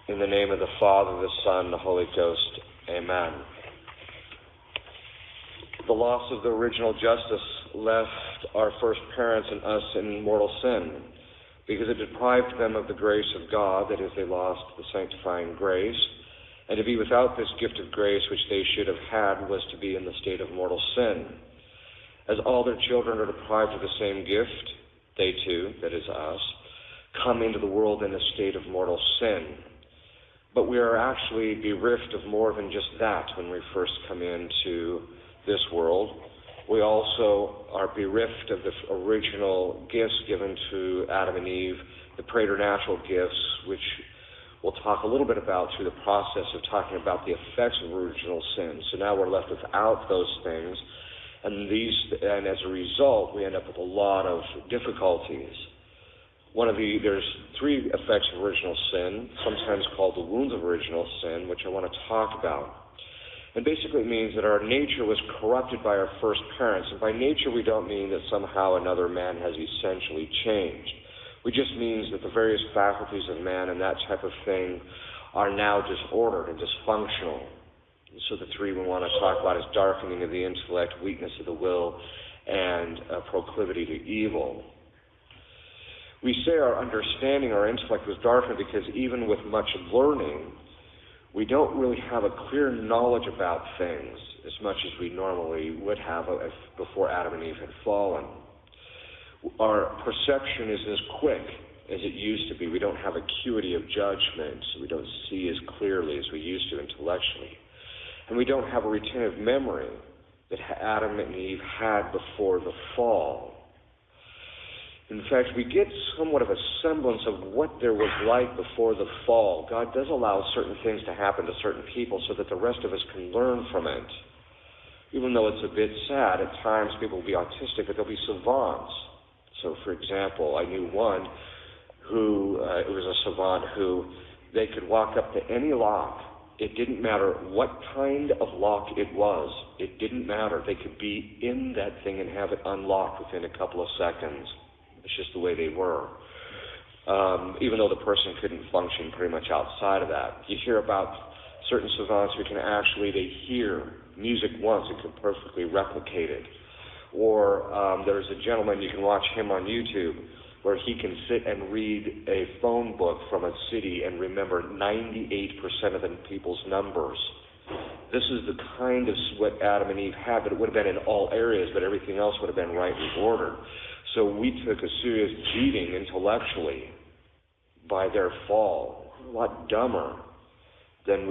In the name of the Father, the Son, the Holy Ghost. Amen. The loss of the original justice left our first parents and us in mortal sin, because it deprived them of the grace of God, that is, they lost the sanctifying grace. And to be without this gift of grace, which they should have had, was to be in the state of mortal sin. As all their children are deprived of the same gift, they too, that is us, come into the world in a state of mortal sin. But we are actually bereft of more than just that when we first come into this world. We also are bereft of the original gifts given to Adam and Eve, the preternatural gifts, which we'll talk a little bit about through the process of talking about the effects of original sin. So now we're left without those things, and as a result, we end up with a lot of difficulties. There's three effects of original sin, sometimes called the wounds of original sin, which I want to talk about. And basically it means that our nature was corrupted by our first parents. And by nature we don't mean that somehow another man has essentially changed. It just means that the various faculties of man and that type of thing are now disordered and dysfunctional. And so the three we want to talk about is darkening of the intellect, weakness of the will, and proclivity to evil. We say our understanding, our intellect was darkened because even with much learning, we don't really have a clear knowledge about things as much as we normally would have before Adam and Eve had fallen. Our perception isn't as quick as it used to be. We don't have acuity of judgment, so we don't see as clearly as we used to intellectually. And we don't have a retentive memory that Adam and Eve had before the fall. In fact, we get somewhat of a semblance of what there was like before the fall. God does allow certain things to happen to certain people so that the rest of us can learn from it. Even though it's a bit sad, at times people will be autistic, but they'll be savants. So, for example, I knew one who, it was a savant who, they could walk up to any lock. It didn't matter what kind of lock it was. It didn't matter. They could be in that thing and have it unlocked within a couple of seconds. It's just the way they were, even though the person couldn't function pretty much outside of that. You hear about certain savants who can actually, they hear music once and can perfectly replicate it. Or there's a gentleman, you can watch him on YouTube, where he can sit and read a phone book from a city and remember 98% of the people's numbers. This is the kind of what Adam and Eve had, but it would have been in all areas, but everything else would have been rightly ordered. So we took a serious beating intellectually by their fall. A lot dumber than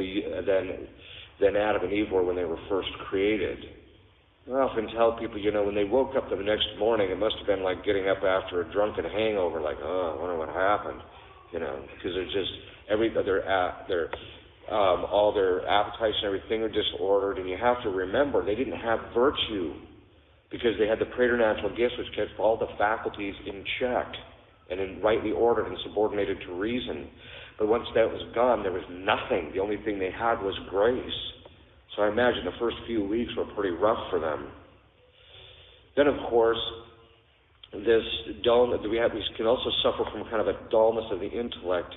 Adam and Eve were when they were first created. I often tell people, when they woke up the next morning, it must have been like getting up after a drunken hangover, like, I wonder what happened, because they're just all their appetites and everything are disordered, and you have to remember they didn't have virtue because they had the preternatural gifts which kept all the faculties in check and rightly ordered and subordinated to reason. But once that was gone, there was nothing. The only thing they had was grace. So I imagine the first few weeks were pretty rough for them. Then, of course, this dullness, we can also suffer from kind of a dullness of the intellect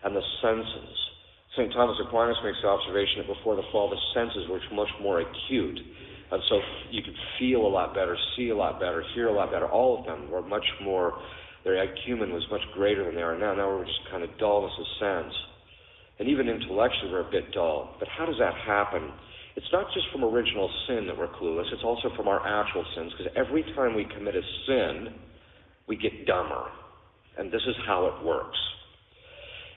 and the senses. St. Thomas Aquinas makes the observation that before the fall, the senses were much more acute. And so you could feel a lot better, see a lot better, hear a lot better. All of them were much more, their acumen was much greater than they are now. Now we're just kind of dullness of sense. And even intellectually we're a bit dull. But how does that happen? It's not just from original sin that we're clueless, it's also from our actual sins, because every time we commit a sin, we get dumber. And this is how it works.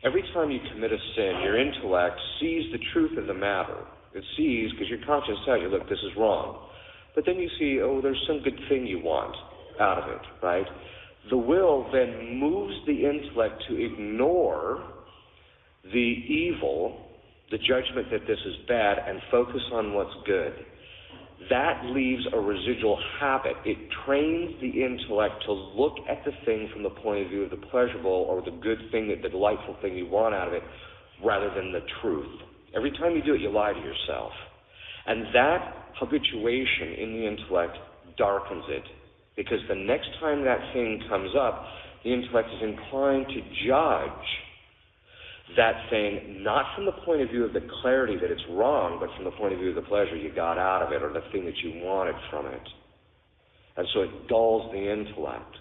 Every time you commit a sin, your intellect sees the truth of the matter. It sees, because your conscience tells you, look, this is wrong. But then you see, there's some good thing you want out of it, right? The will then moves the intellect to ignore the evil, the judgment that this is bad, and focus on what's good. That leaves a residual habit. It trains the intellect to look at the thing from the point of view of the pleasurable or the good thing, the delightful thing you want out of it, rather than the truth. Every time you do it, you lie to yourself. And that habituation in the intellect darkens it, because the next time that thing comes up, the intellect is inclined to judge that thing, not from the point of view of the clarity that it's wrong, but from the point of view of the pleasure you got out of it or the thing that you wanted from it. And so it dulls the intellect.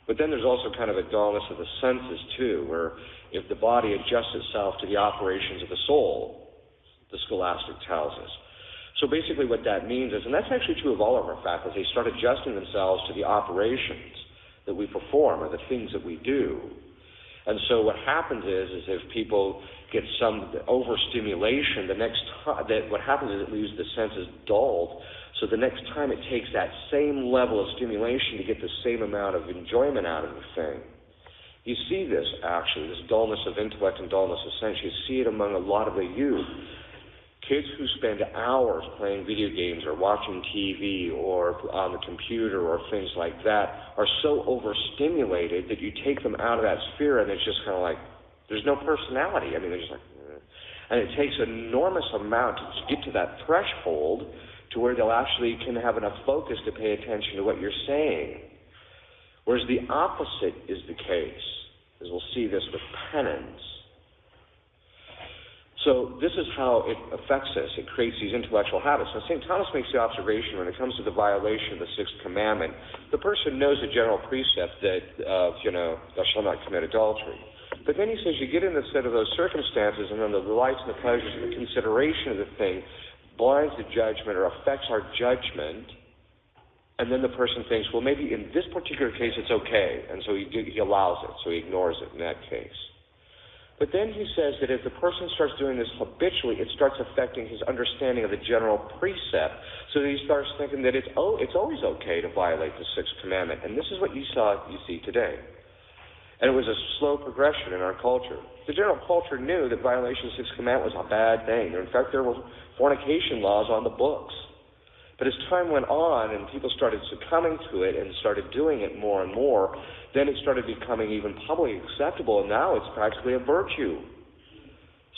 But then there's also kind of a dullness of the senses, too, where if the body adjusts itself to the operations of the soul, the scholastic tells us. So basically what that means is, and that's actually true of all of our faculties, they start adjusting themselves to the operations that we perform or the things that we do. And so what happens is if people get some overstimulation, what happens is it leaves the senses dulled. So the next time it takes that same level of stimulation to get the same amount of enjoyment out of the thing. You see this, actually, this dullness of intellect and dullness of sense. You see it among a lot of the youth. Kids who spend hours playing video games or watching TV or on the computer or things like that are so overstimulated that you take them out of that sphere and it's just kind of like, there's no personality. I mean, they're just like, and it takes an enormous amount to get to that threshold to where they'll actually can have enough focus to pay attention to what you're saying. Whereas the opposite is the case, as we'll see this with penance. So this is how it affects us. It creates these intellectual habits. Now, St. Thomas makes the observation when it comes to the violation of the sixth commandment, the person knows the general precept that, thou shalt not commit adultery. But then he says you get in the set of those circumstances and then the delights and the pleasures and the consideration of the thing blinds the judgment or affects our judgment, and then the person thinks, well, maybe in this particular case it's okay, and so he allows it, so he ignores it in that case. But then he says that if the person starts doing this habitually, it starts affecting his understanding of the general precept, so that he starts thinking that it's always okay to violate the sixth commandment, and this is what you see today. And it was a slow progression in our culture. The general culture knew that violation of the sixth commandment was a bad thing. In fact, there were fornication laws on the books. But as time went on and people started succumbing to it and started doing it more and more, then it started becoming even publicly acceptable, and now it's practically a virtue.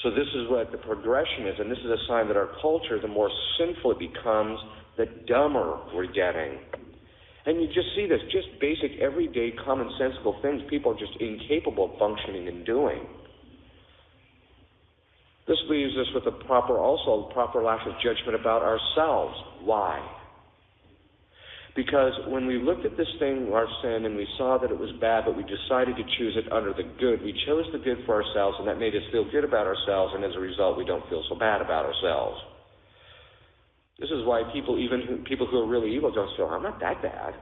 So this is what the progression is, and this is a sign that our culture, the more sinful it becomes, the dumber we're getting. And you just see this, just basic, everyday, commonsensical things people are just incapable of functioning and doing. This leaves us with a proper lack of judgment about ourselves. Why? Because when we looked at this thing, our sin, and we saw that it was bad, but we decided to choose it under the good, we chose the good for ourselves, and that made us feel good about ourselves, and as a result, we don't feel so bad about ourselves. This is why people who are really evil don't feel, I'm not that bad.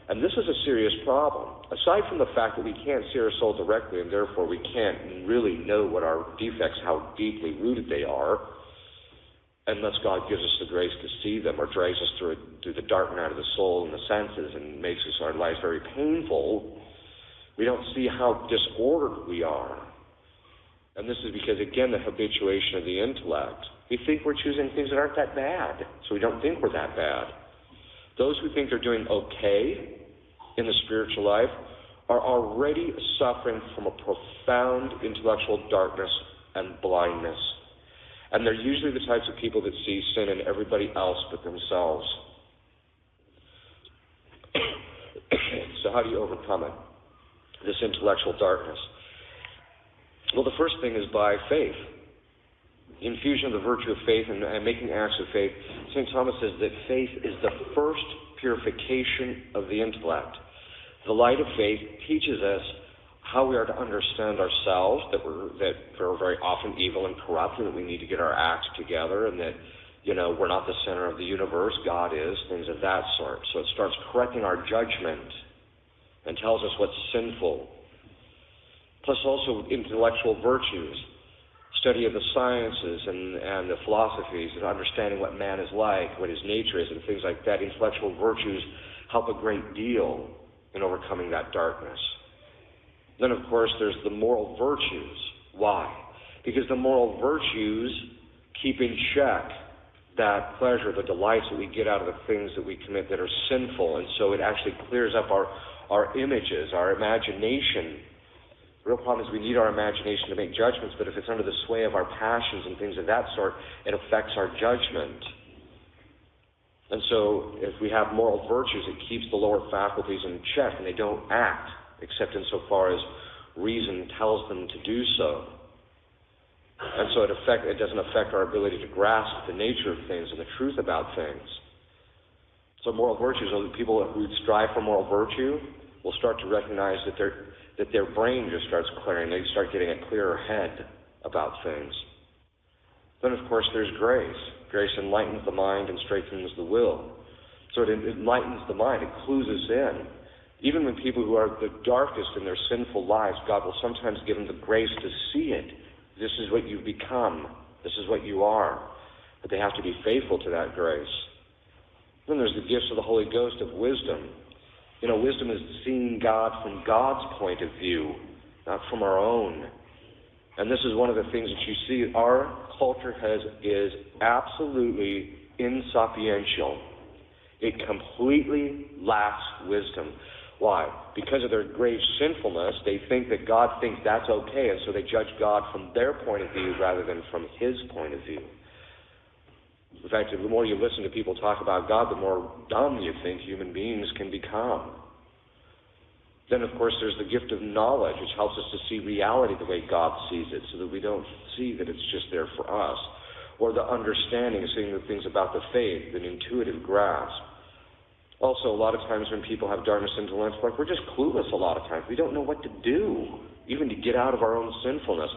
And this is a serious problem. Aside from the fact that we can't see our soul directly, and therefore we can't really know what our defects, how deeply rooted they are, unless God gives us the grace to see them or drags us through the dark night of the soul and the senses and makes our lives very painful, we don't see how disordered we are. And this is because, again, the habituation of the intellect. We think we're choosing things that aren't that bad, so we don't think we're that bad. Those who think they're doing okay in the spiritual life are already suffering from a profound intellectual darkness and blindness. And they're usually the types of people that see sin in everybody else but themselves. So how do you overcome it, this intellectual darkness? Well, the first thing is by faith. Infusion of the virtue of faith and making acts of faith. St. Thomas says that faith is the first purification of the intellect. The light of faith teaches us how we are to understand ourselves, that we're very often evil and corrupt, and that we need to get our acts together, and that we're not the center of the universe, God is, things of that sort. So it starts correcting our judgment and tells us what's sinful. Plus also intellectual virtues. Study of the sciences and the philosophies and understanding what man is like, what his nature is, and things like that. Intellectual virtues help a great deal in overcoming that darkness. Then, of course, there's the moral virtues. Why? Because the moral virtues keep in check that pleasure, the delights that we get out of the things that we commit that are sinful, and so it actually clears up our images, our imagination. The real problem is we need our imagination to make judgments, but if it's under the sway of our passions and things of that sort, it affects our judgment. And so if we have moral virtues, it keeps the lower faculties in check, and they don't act, except insofar as reason tells them to do so. And so it doesn't affect our ability to grasp the nature of things and the truth about things. So moral virtues, people who strive for moral virtue will start to recognize that their brain just starts clearing. They start getting a clearer head about things. Then, of course, there's grace. Grace enlightens the mind and strengthens the will. So it enlightens the mind. It clues us in. Even when people who are the darkest in their sinful lives, God will sometimes give them the grace to see it. This is what you've become. This is what you are. But they have to be faithful to that grace. Then there's the gifts of the Holy Ghost of wisdom. Wisdom is seeing God from God's point of view, not from our own. And this is one of the things that you see our culture is absolutely insubstantial. It completely lacks wisdom. Why? Because of their grave sinfulness, they think that God thinks that's okay, and so they judge God from their point of view rather than from His point of view. In fact, the more you listen to people talk about God, the more dumb you think human beings can become. Then, of course, there's the gift of knowledge, which helps us to see reality the way God sees it, so that we don't see that it's just there for us. Or the understanding, seeing the things about the faith, an intuitive grasp. Also, a lot of times when people have darkness into intellect, we're just clueless a lot of times. We don't know what to do, even to get out of our own sinfulness.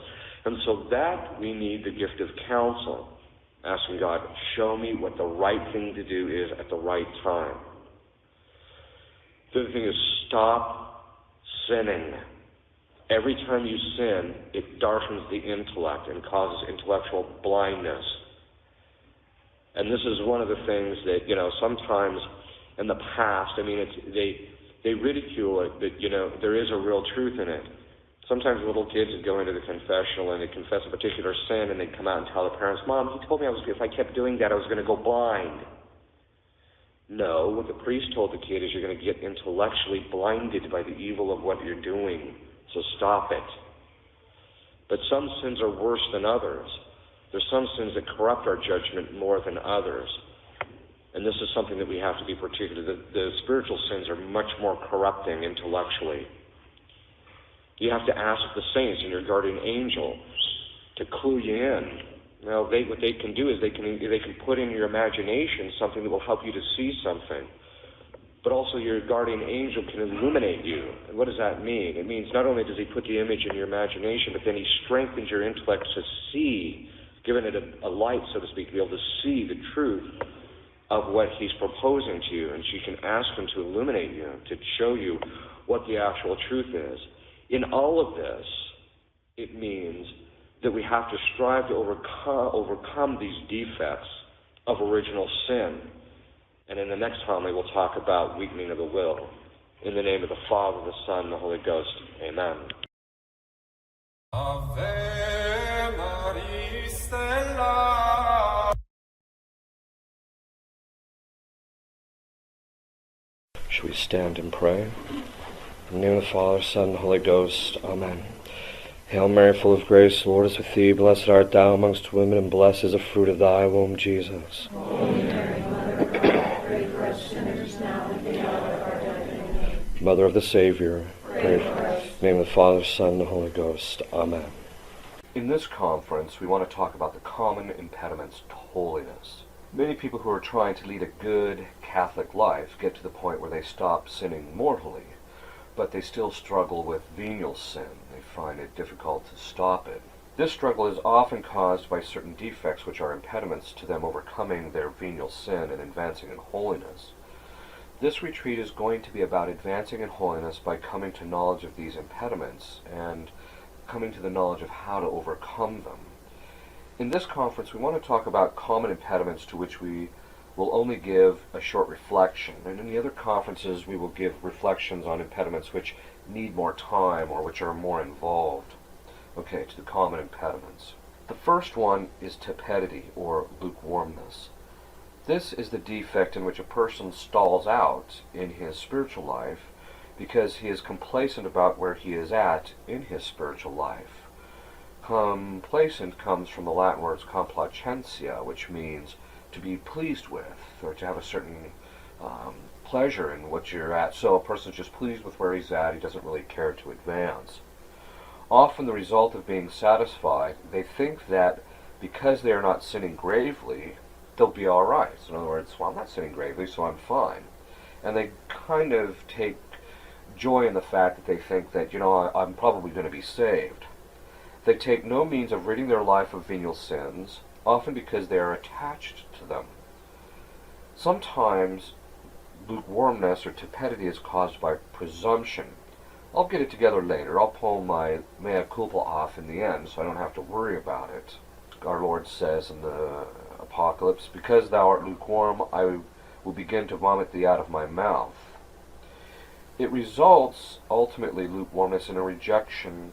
And so that we need the gift of counsel, asking God, show me what the right thing to do is at the right time. The other thing is stop sinning. Every time you sin, it darkens the intellect and causes intellectual blindness. And this is one of the things that, sometimes in the past, they ridicule it, but, there is a real truth in it. Sometimes little kids would go into the confessional and they'd confess a particular sin and they'd come out and tell the parents, Mom, he told me if I kept doing that, I was going to go blind. No, what the priest told the kid is you're going to get intellectually blinded by the evil of what you're doing, so stop it. But some sins are worse than others. There's some sins that corrupt our judgment more than others. And this is something that we have to be particular. The spiritual sins are much more corrupting intellectually. You have to ask the saints and your guardian angel to clue you in. Now, what they can do is they can put in your imagination something that will help you to see something. But also your guardian angel can illuminate you. And what does that mean? It means not only does he put the image in your imagination, but then he strengthens your intellect to see, giving it a light, so to speak, to be able to see the truth of what he's proposing to you. And so you can ask him to illuminate you, to show you what the actual truth is. In all of this, it means that we have to strive to overcome these defects of original sin. And in the next homily, we'll talk about weakening of the will. In the name of the Father, the Son, and the Holy Ghost. Amen. Ave Maria Stella. Shall we stand and pray? In the name of the Father, Son, and the Holy Ghost. Amen. Hail Mary, full of grace, the Lord is with thee. Blessed art thou amongst women, and blessed is the fruit of thy womb, Jesus. Holy Mary, Mother of God, pray for us sinners now and at the hour of our death. Amen. Mother of the Savior, pray for us. In the name of the Father, Son, and the Holy Ghost. Amen. In this conference, we want to talk about the common impediments to holiness. Many people who are trying to lead a good Catholic life get to the point where they stop sinning mortally, but they still struggle with venial sin. They find it difficult to stop it. This struggle is often caused by certain defects which are impediments to them overcoming their venial sin and advancing in holiness. This retreat is going to be about advancing in holiness by coming to knowledge of these impediments and coming to the knowledge of how to overcome them. In this conference, we want to talk about common impediments to which we will only give a short reflection. And in the other conferences, we will give reflections on impediments which need more time or which are more involved. Okay, to the common impediments. The first one is tepidity, or lukewarmness. This is the defect in which a person stalls out in his spiritual life because he is complacent about where he is at in his spiritual life. Complacent comes from the Latin words complacentia, which means to be pleased with, or to have a certain pleasure in what you're at. So a person's just pleased with where he's at, he doesn't really care to advance. Often the result of being satisfied, they think that because they are not sinning gravely, they'll be all right. So in other words, well, I'm not sinning gravely, so I'm fine. And they kind of take joy in the fact that they think that, I'm probably going to be saved. They take no means of ridding their life of venial sins, often because they are attached to them. Sometimes lukewarmness or tepidity is caused by presumption. I'll get it together later. I'll pull my mea culpa off in the end, so I don't have to worry about it. Our Lord says in the Apocalypse, "Because thou art lukewarm, I will begin to vomit thee out of my mouth." It results, ultimately, lukewarmness in a rejection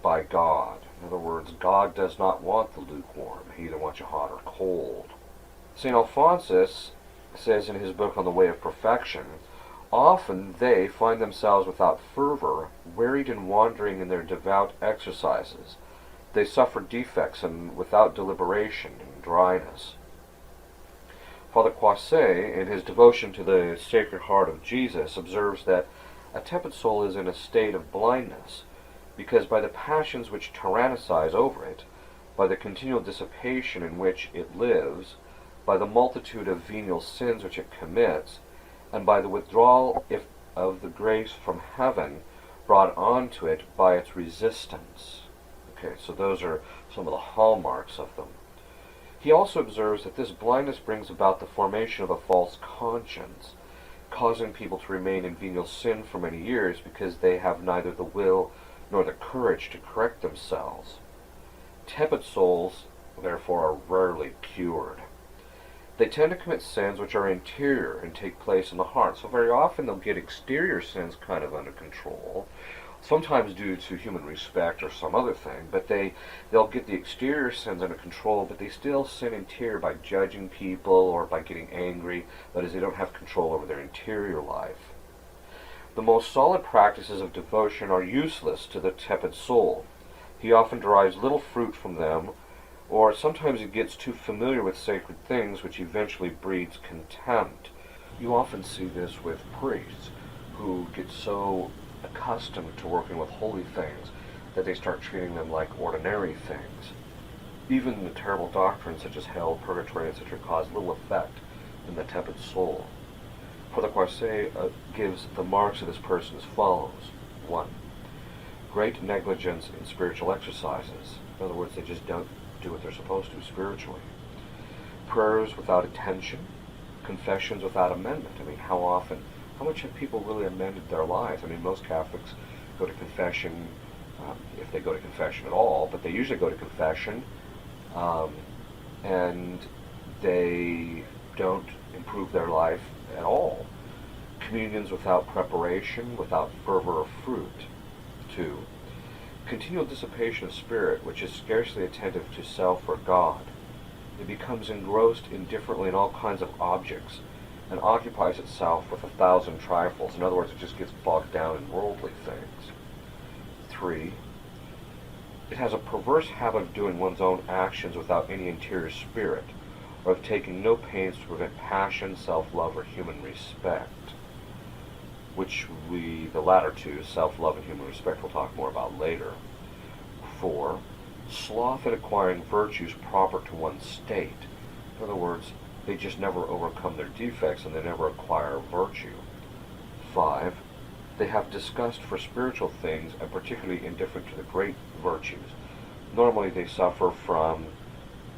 by God. In other words, God does not want the lukewarm. He either wants you hot or cold. St. Alphonsus says in his book on the Way of Perfection, "Often they find themselves without fervor, wearied and wandering in their devout exercises. They suffer defects and without deliberation and dryness." Father Coisset, in his devotion to the Sacred Heart of Jesus, observes that a tepid soul is in a state of blindness, because by the passions which tyrannicize over it, by the continual dissipation in which it lives, by the multitude of venial sins which it commits, and by the withdrawal of the grace from heaven brought on to it by its resistance. Okay, so those are some of the hallmarks of them. He also observes that this blindness brings about the formation of a false conscience, causing people to remain in venial sin for many years because they have neither the will nor the courage to correct themselves. Tepid souls, therefore, are rarely cured. They tend to commit sins which are interior and take place in the heart. So very often they'll get exterior sins kind of under control, sometimes due to human respect or some other thing, but they'll get the exterior sins under control, but they still sin interior by judging people or by getting angry. That is, they don't have control over their interior life. The most solid practices of devotion are useless to the tepid soul. He often derives little fruit from them, or sometimes he gets too familiar with sacred things, which eventually breeds contempt. You often see this with priests who get so accustomed to working with holy things that they start treating them like ordinary things. Even the terrible doctrines such as hell, purgatory, etc. cause little effect in the tepid soul. Father Coisset gives the marks of this person as follows. 1. Great negligence in spiritual exercises. In other words, they just don't do what they're supposed to spiritually. Prayers without attention. Confessions without amendment. I mean, how much have people really amended their lives? I mean, most Catholics go to confession, if they go to confession at all, but they usually go to confession, and they don't improve their life at all. Communions without preparation, without fervor or fruit. 2. Continual dissipation of spirit, which is scarcely attentive to self or God. It becomes engrossed indifferently in all kinds of objects, and occupies itself with 1,000 trifles. In other words, it just gets bogged down in worldly things. 3. It has a perverse habit of doing one's own actions without any interior spirit, or of taking no pains to prevent passion, self-love, or human respect. Which the latter two, self-love and human respect, we'll talk more about later. 4. Sloth in acquiring virtues proper to one's state. In other words, they just never overcome their defects and they never acquire virtue. 5. They have disgust for spiritual things and particularly indifferent to the great virtues. Normally they suffer from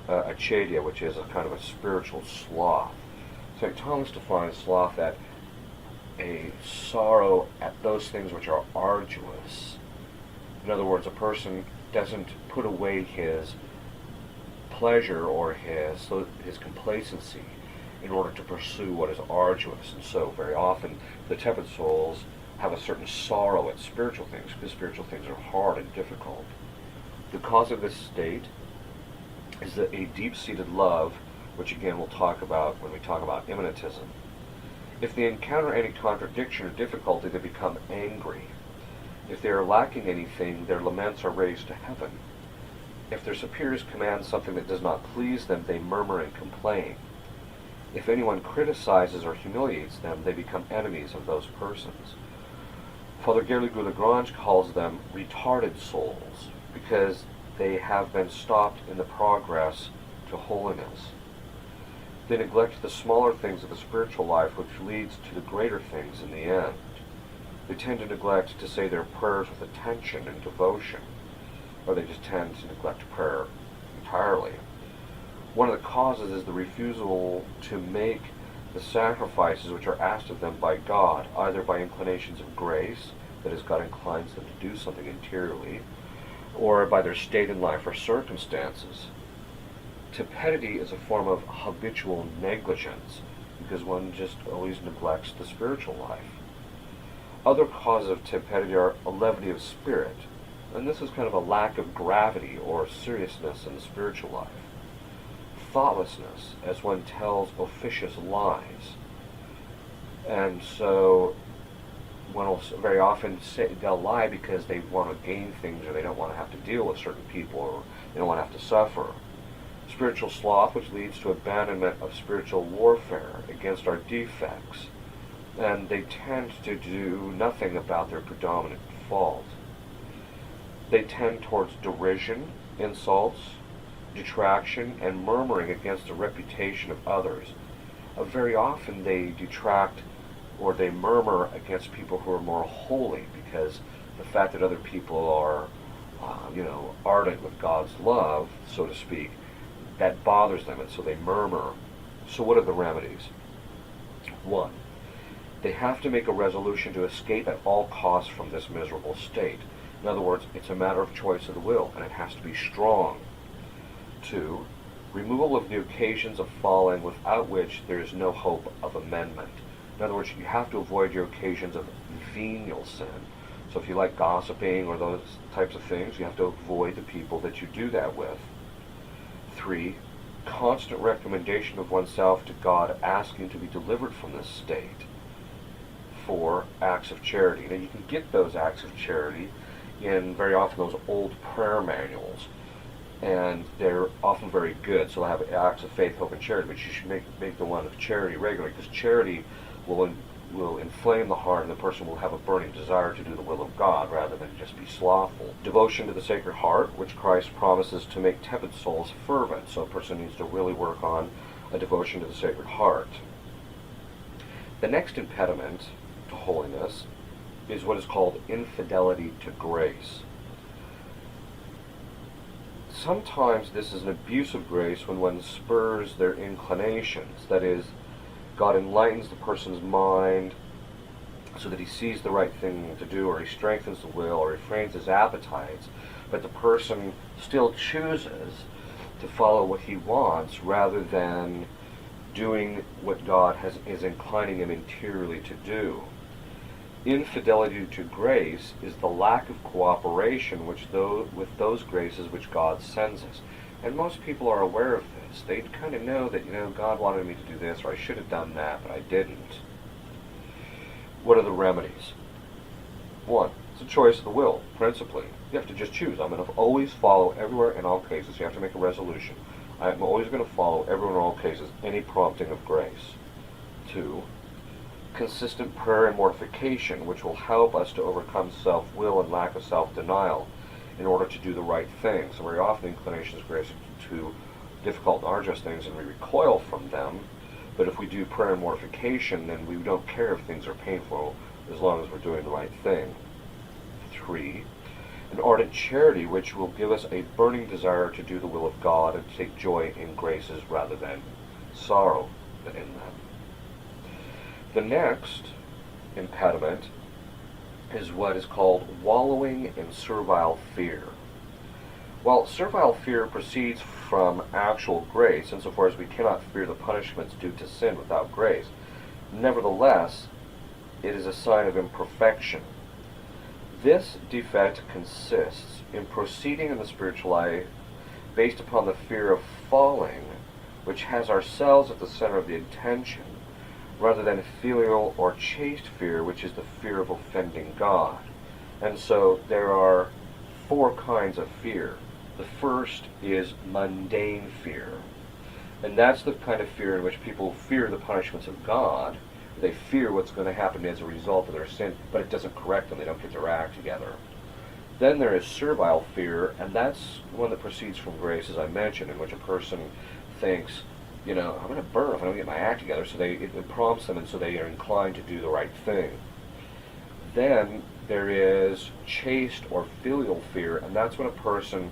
acedia, which is a kind of a spiritual sloth. St. Thomas defines sloth at a sorrow at those things which are arduous. In other words, a person doesn't put away his pleasure or his complacency in order to pursue what is arduous. And so very often the tepid souls have a certain sorrow at spiritual things because spiritual things are hard and difficult. The cause of this state is a deep-seated love, which again we'll talk about when we talk about immanentism. If they encounter any contradiction or difficulty, they become angry. If they are lacking anything, their laments are raised to heaven. If their superiors command something that does not please them, they murmur and complain. If anyone criticizes or humiliates them, they become enemies of those persons. Father Gerligou-Lagrange calls them retarded souls because they have been stopped in the progress to holiness. They neglect the smaller things of the spiritual life, which leads to the greater things in the end. They tend to neglect to say their prayers with attention and devotion, or they just tend to neglect prayer entirely. One of the causes is the refusal to make the sacrifices which are asked of them by God, either by inclinations of grace, that is, God inclines them to do something interiorly, or by their state in life or circumstances. Tepidity is a form of habitual negligence, because one just always neglects the spiritual life. Other causes of tepidity are a levity of spirit, and this is kind of a lack of gravity or seriousness in the spiritual life. Thoughtlessness, as one tells officious lies. And so one will very often say they'll lie because they want to gain things, or they don't want to have to deal with certain people, or they don't want to have to suffer. Spiritual sloth, which leads to abandonment of spiritual warfare against our defects, and they tend to do nothing about their predominant fault. They tend towards derision, insults, detraction, and murmuring against the reputation of others. Very often they detract or they murmur against people who are more holy, because the fact that other people are, ardent with God's love, so to speak, that bothers them, and so they murmur. So what are the remedies? 1. They have to make a resolution to escape at all costs from this miserable state. In other words, it's a matter of choice of the will, and it has to be strong. 2. Removal of the occasions of falling, without which there is no hope of amendment. In other words, you have to avoid your occasions of venial sin. So if you like gossiping or those types of things, you have to avoid the people that you do that with. 3. Constant recommendation of oneself to God, asking to be delivered from this state. 4. Acts of charity. Now you can get those acts of charity in very often those old prayer manuals, and they're often very good. So they'll have acts of faith, hope, and charity, but you should make the one of charity regularly, because charity will inflame the heart, and the person will have a burning desire to do the will of God rather than just be slothful. Devotion to the Sacred Heart, which Christ promises to make tepid souls fervent. So a person needs to really work on a devotion to the Sacred Heart. The next impediment to holiness is what is called infidelity to grace. Sometimes this is an abuse of grace when one spurs their inclinations. That is, God enlightens the person's mind so that he sees the right thing to do, or he strengthens the will, or he frames his appetites, but the person still chooses to follow what he wants rather than doing what God is inclining him interiorly to do. Infidelity to grace is the lack of cooperation with those graces which God sends us. And most people are aware of this. They kind of know that, God wanted me to do this, or I should have done that, but I didn't. What are the remedies? 1. It's a choice of the will, principally. You have to just choose. I'm going to always follow everywhere in all cases. You have to make a resolution. I'm always going to follow everywhere in all cases, any prompting of grace. 2. Consistent prayer and mortification, which will help us to overcome self-will and lack of self-denial in order to do the right thing. So very often inclinations grace to difficult and arduous things, and we recoil from them. But if we do prayer and mortification, then we don't care if things are painful, as long as we're doing the right thing. 3. An ardent charity, which will give us a burning desire to do the will of God and to take joy in graces rather than sorrow in them. The next impediment is what is called wallowing in servile fear. While servile fear proceeds from actual grace, insofar as we cannot fear the punishments due to sin without grace, nevertheless, it is a sign of imperfection. This defect consists in proceeding in the spiritual life based upon the fear of falling, which has ourselves at the center of the attention, rather than filial or chaste fear, which is the fear of offending God. And so there are 4 kinds of fear. The first is mundane fear, and that's the kind of fear in which people fear the punishments of God They fear what's going to happen as a result of their sin, but it doesn't correct them. They don't get their act together. Then there is servile fear, and that's one that proceeds from grace, as I mentioned, in which a person thinks, I'm going to burn if I don't get my act together. So it prompts them, and so they are inclined to do the right thing. Then there is chaste or filial fear, and that's when a person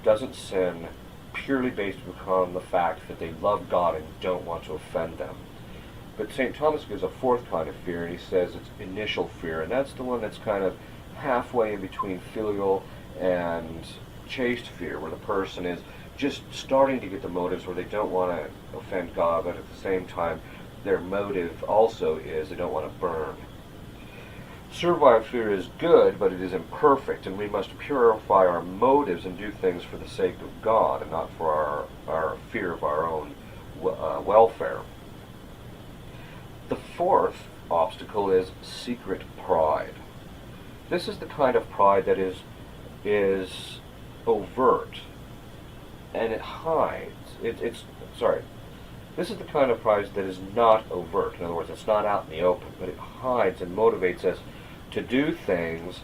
doesn't sin purely based upon the fact that they love God and don't want to offend them. But St. Thomas gives a fourth kind of fear, and he says it's initial fear, and that's the one that's kind of halfway in between filial and chaste fear, where the person is just starting to get the motives where they don't want to offend God, but at the same time their motive also is they don't want to burn. Servile fear is good, but it is imperfect, and we must purify our motives and do things for the sake of God and not for our fear of our own welfare. The fourth obstacle is secret pride. This is the kind of pride that is overt, and it hides. This is the kind of pride that is not overt. In other words, it's not out in the open, but it hides and motivates us to do things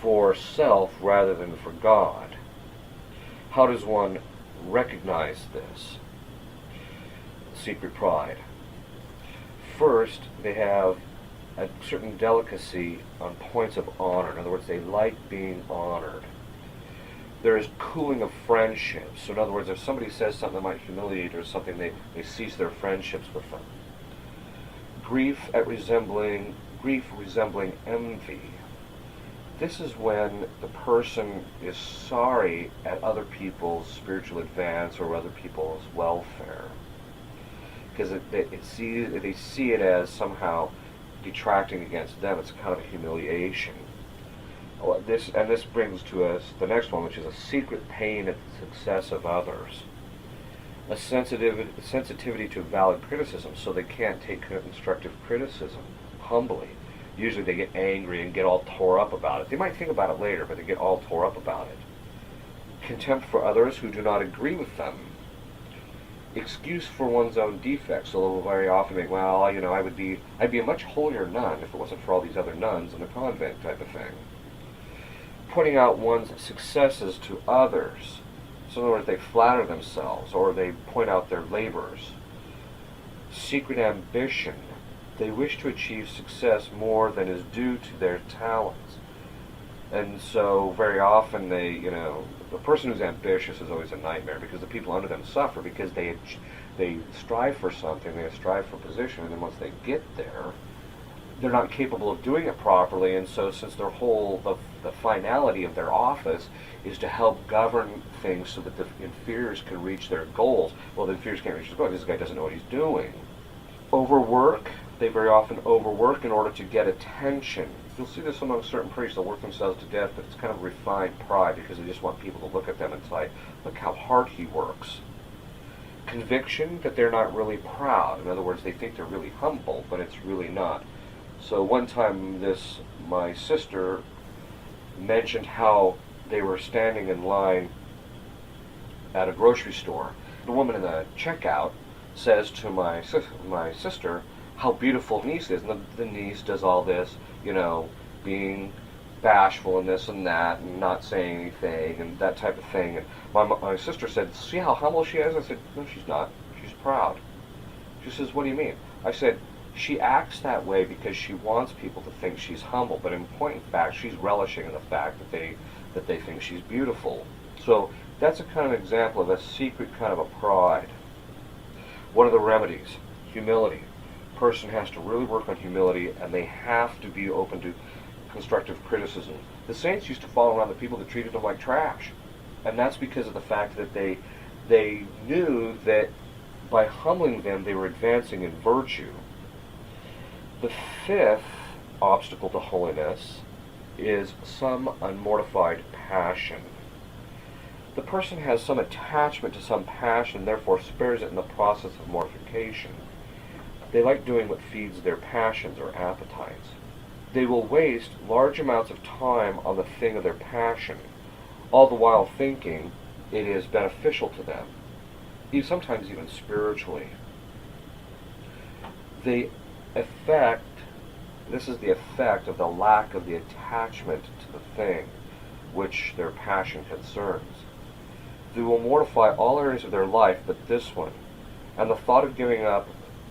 for self rather than for God. How does one recognize this? Secret pride. First, they have a certain delicacy on points of honor. In other words, they like being honored. There is cooling of friendships. So in other words, if somebody says something that might humiliate or something, they cease their friendships with them. Grief resembling envy. This is when the person is sorry at other people's spiritual advance or other people's welfare, because they see it as somehow detracting against them. It's a kind of a humiliation. This brings to us the next one, which is a secret pain at the success of others. A sensitivity to valid criticism, so they can't take constructive criticism humbly. Usually they get angry and get all tore up about it. They might think about it later, but they get all tore up about it. Contempt for others who do not agree with them. Excuse for one's own defects. So they'll very often think, well, I'd be a much holier nun if it wasn't for all these other nuns in the convent, type of thing. Pointing out one's successes to others. So in other words, they flatter themselves or they point out their labors. Secret ambition. They wish to achieve success more than is due to their talents. And so very often the person who's ambitious is always a nightmare, because the people under them suffer because they strive for something, they strive for position, and then once they get there, they're not capable of doing it properly. And so since their the finality of their office is to help govern things so that the inferiors can reach their goals, well, the inferiors can't reach their goals. This guy doesn't know what he's doing. Overwork. They very often overwork in order to get attention. You'll see this among certain priests. They'll work themselves to death, but it's kind of refined pride because they just want people to look at them and say, look how hard he works. Conviction that they're not really proud. In other words, they think they're really humble, but it's really not. So one time my sister mentioned how they were standing in line at a grocery store. The woman in the checkout says to my sister, how beautiful niece is. And the niece does all this, being bashful and this and that and not saying anything and that type of thing. And my sister said, see how humble she is? I said, no, she's not. She's proud. She says, what do you mean? I said, she acts that way because she wants people to think she's humble, but in point of fact, she's relishing in the fact that they think she's beautiful. So that's a kind of example of a secret kind of a pride. What are the remedies? Humility. Person has to really work on humility, and they have to be open to constructive criticism. The saints used to follow around the people that treated them like trash, and that's because of the fact that they knew that by humbling them they were advancing in virtue. The fifth obstacle to holiness is some unmortified passion. The person has some attachment to some passion, therefore spares it in the process of mortification. They like doing what feeds their passions or appetites. They will waste large amounts of time on the thing of their passion, all the while thinking it is beneficial to them, sometimes even spiritually. They effect, this is the effect of the lack of the attachment to the thing which their passion concerns. They will mortify all areas of their life but this one, and the thought of giving up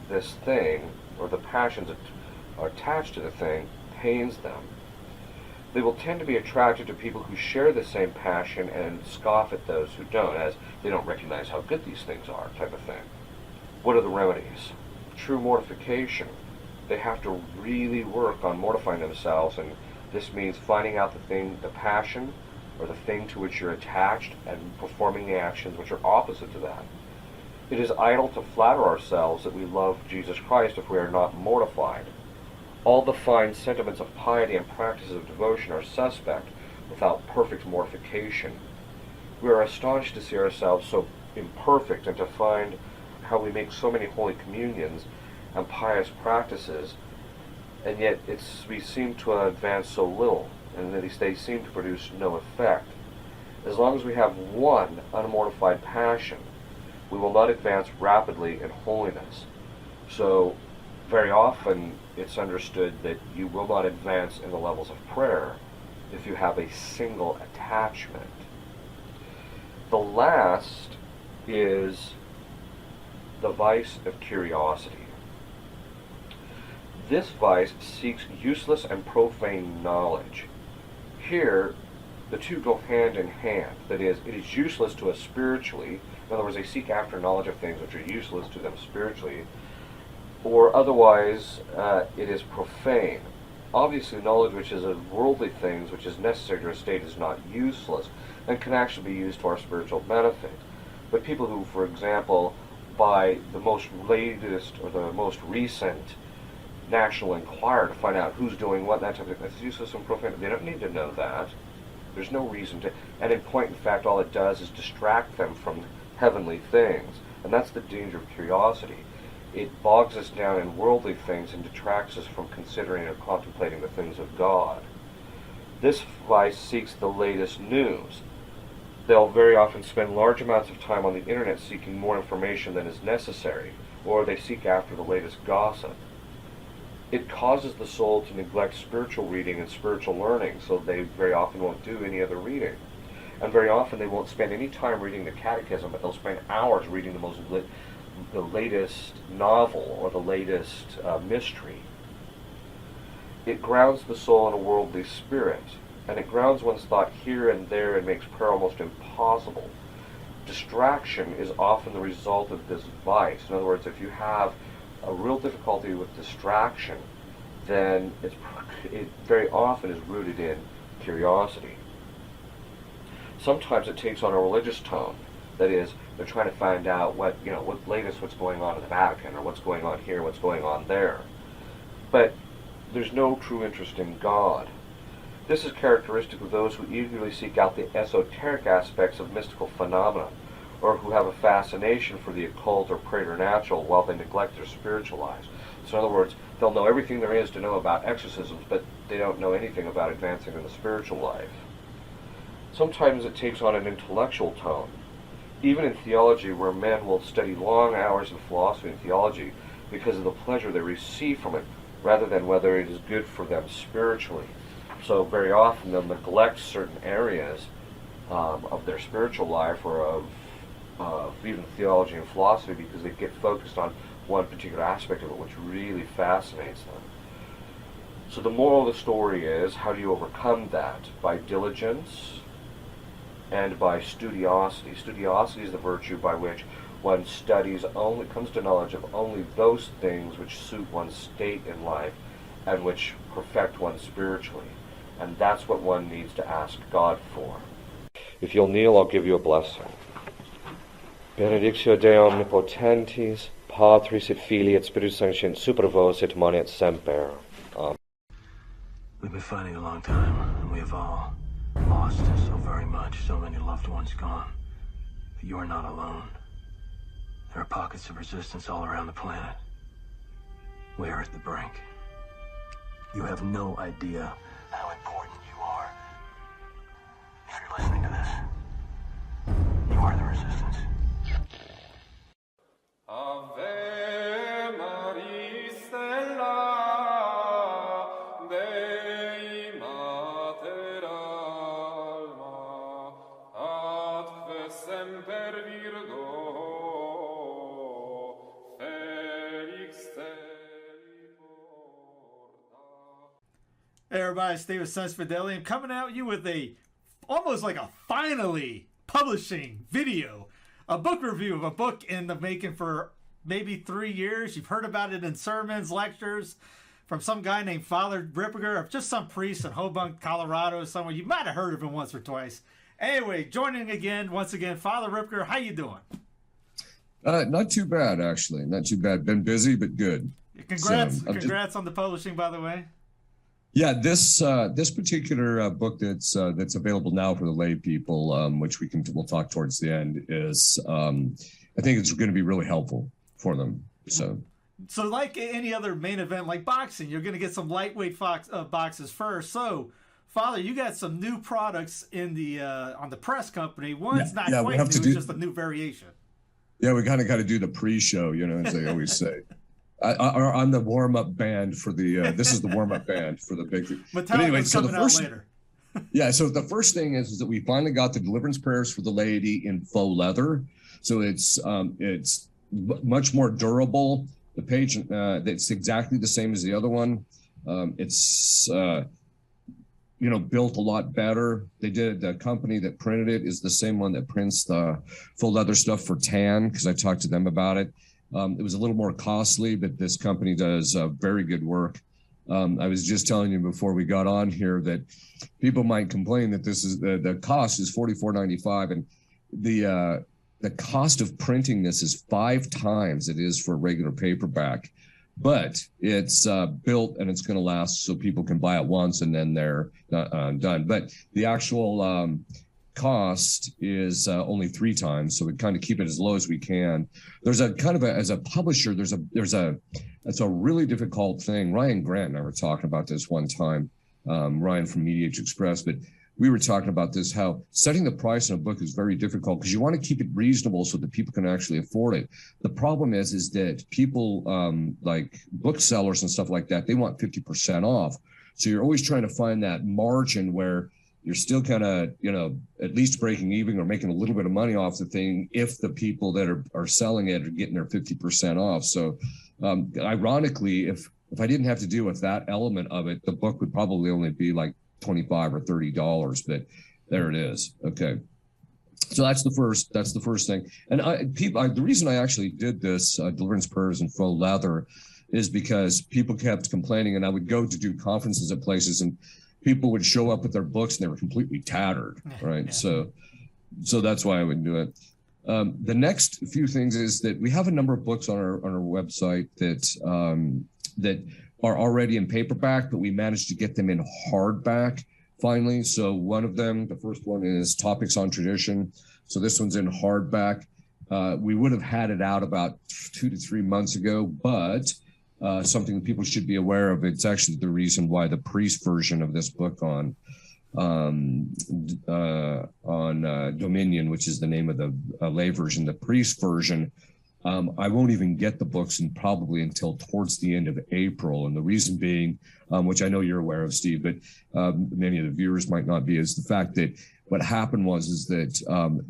this thing, or the passions that are attached to the thing, pains them. They will tend to be attracted to people who share the same passion and scoff at those who don't, as they don't recognize how good these things are, type of thing. What are the remedies? True mortification. They have to really work on mortifying themselves, and this means finding out the passion, or the thing to which you're attached, and performing the actions which are opposite to that. It is idle to flatter ourselves that we love Jesus Christ if we are not mortified. All the fine sentiments of piety and practices of devotion are suspect without perfect mortification. We are astonished to see ourselves so imperfect, and to find how we make so many holy communions and pious practices, and yet we seem to advance so little, and they seem to produce no effect. As long as we have one unmortified passion, we will not advance rapidly in holiness. So very often it's understood that you will not advance in the levels of prayer if you have a single attachment. The last is the vice of curiosity. This vice seeks useless and profane knowledge. Here, the two go hand in hand. That is, it is useless to us spiritually. In other words, they seek after knowledge of things which are useless to them spiritually, or otherwise it is profane. Obviously, knowledge which is of worldly things, which is necessary to our state, is not useless, and can actually be used to our spiritual benefit. But people who, for example, buy the most latest or the most recent National Enquirer to find out who's doing what, that type of thing, that's useless and profane. They don't need to know that. There's no reason to. And in point in fact, all it does is distract them from heavenly things. And that's the danger of curiosity. It bogs us down in worldly things and detracts us from considering or contemplating the things of God. This vice seeks the latest news. They'll very often spend large amounts of time on the internet seeking more information than is necessary, or they seek after the latest gossip. It causes the soul to neglect spiritual reading and spiritual learning, so they very often won't do any other reading. And very often they won't spend any time reading the catechism, but they'll spend hours reading the latest novel or the latest mystery. It grounds the soul in a worldly spirit, and it grounds one's thought here and there and makes prayer almost impossible. Distraction is often the result of this vice. In other words, if you have a real difficulty with distraction, then it very often is rooted in curiosity. Sometimes it takes on a religious tone. That is, they're trying to find out what's going on in the Vatican, or what's going on here, what's going on there. But there's no true interest in God. This is characteristic of those who eagerly seek out the esoteric aspects of mystical phenomena, or who have a fascination for the occult or preternatural while they neglect their spiritual lives. So in other words, they'll know everything there is to know about exorcisms, but they don't know anything about advancing in the spiritual life. Sometimes it takes on an intellectual tone. Even in theology, where men will study long hours of philosophy and theology because of the pleasure they receive from it, rather than whether it is good for them spiritually. So very often they'll neglect certain areas of their spiritual life, or of even theology and philosophy, because they get focused on one particular aspect of it which really fascinates them. So the moral of the story is, how do you overcome that? By diligence and by studiosity. Studiosity is the virtue by which one comes to knowledge of only those things which suit one's state in life and which perfect one spiritually. And that's what one needs to ask God for. If you'll kneel, I'll give you a blessing. Benedictio Dei omnipotentis, Patris et Filii et Spiritus Sancti, super vos et manet semper. Amen. We've been fighting a long time, and we have all lost so very much, so many loved ones gone. But you are not alone. There are pockets of resistance all around the planet. We are at the brink. You have no idea how important you are. If you're listening to this, you are the resistance. Ave Maria, Stella Hey everybody, Steve with Sons Fidelity. I'm coming at you with almost like a finally publishing video, a book review of a book in the making for maybe 3 years. You've heard about it in sermons, lectures from some guy named Father Ripperger, or just some priest in Hobunk, Colorado, somewhere. You might have heard of him once or twice. Anyway, joining once again, Father Ripperger. How you doing? Not too bad, actually. Not too bad. Been busy, but good. Congrats on the publishing, by the way. Yeah, this particular book that's available now for the lay people, which we'll talk towards the end, is I think it's going to be really helpful for them. So like any other main event like boxing, you're going to get some lightweight boxes first. So, Father, you got some new products in the on the press company. One's not quite new; it's just a new variation. Yeah, we kind of got to do the pre-show, as they always say. I'm the warm-up band for the. This is the warm-up band for the big. But anyway, so the first. Later. Yeah, so the first thing is that we finally got the deliverance prayers for the laity in faux leather. So it's much more durable. The page, it's exactly the same as the other one. It's built a lot better. The company that printed it is the same one that prints the faux leather stuff for tan, because I talked to them about it. It was a little more costly, but this company does very good work. I was just telling you before we got on here that people might complain that this is the cost is $44.95, and the cost of printing this is 5 times it is for a regular paperback. But it's built and it's going to last, so people can buy it once and then they're done. But the actual cost is only 3 times, so we kind of keep it as low as we can. There's a kind of as a publisher, it's a really difficult thing. Ryan Grant and I were talking about this one time, Ryan from Media Age Express, but we were talking about this, how setting the price on a book is very difficult because you want to keep it reasonable so that people can actually afford it. The problem is that people like booksellers and stuff like that, they want 50% off. So you're always trying to find that margin where you're still kind of, at least breaking even or making a little bit of money off the thing if the people that are selling it are getting their 50% off. So ironically, if I didn't have to deal with that element of it, the book would probably only be like $25 or $30, but there it is. Okay. So that's the first thing. And the reason I actually did this deliverance prayers in faux leather is because people kept complaining, and I would go to do conferences at places and people would show up with their books and they were completely tattered, right? Yeah. So that's why I would do it. The next few things is that we have a number of books on our website that are already in paperback, but we managed to get them in hardback finally. So one of them, the first one, is Topics on Tradition. So this one's in hardback. We would have had it out about 2 to 3 months ago, but something that people should be aware of. It's actually the reason why the priest version of this book on Dominion, which is the name of the lay version, the priest version, I won't even get the books until towards the end of April. And the reason being, which I know you're aware of, Steve, but many of the viewers might not be, is the fact that what happened is that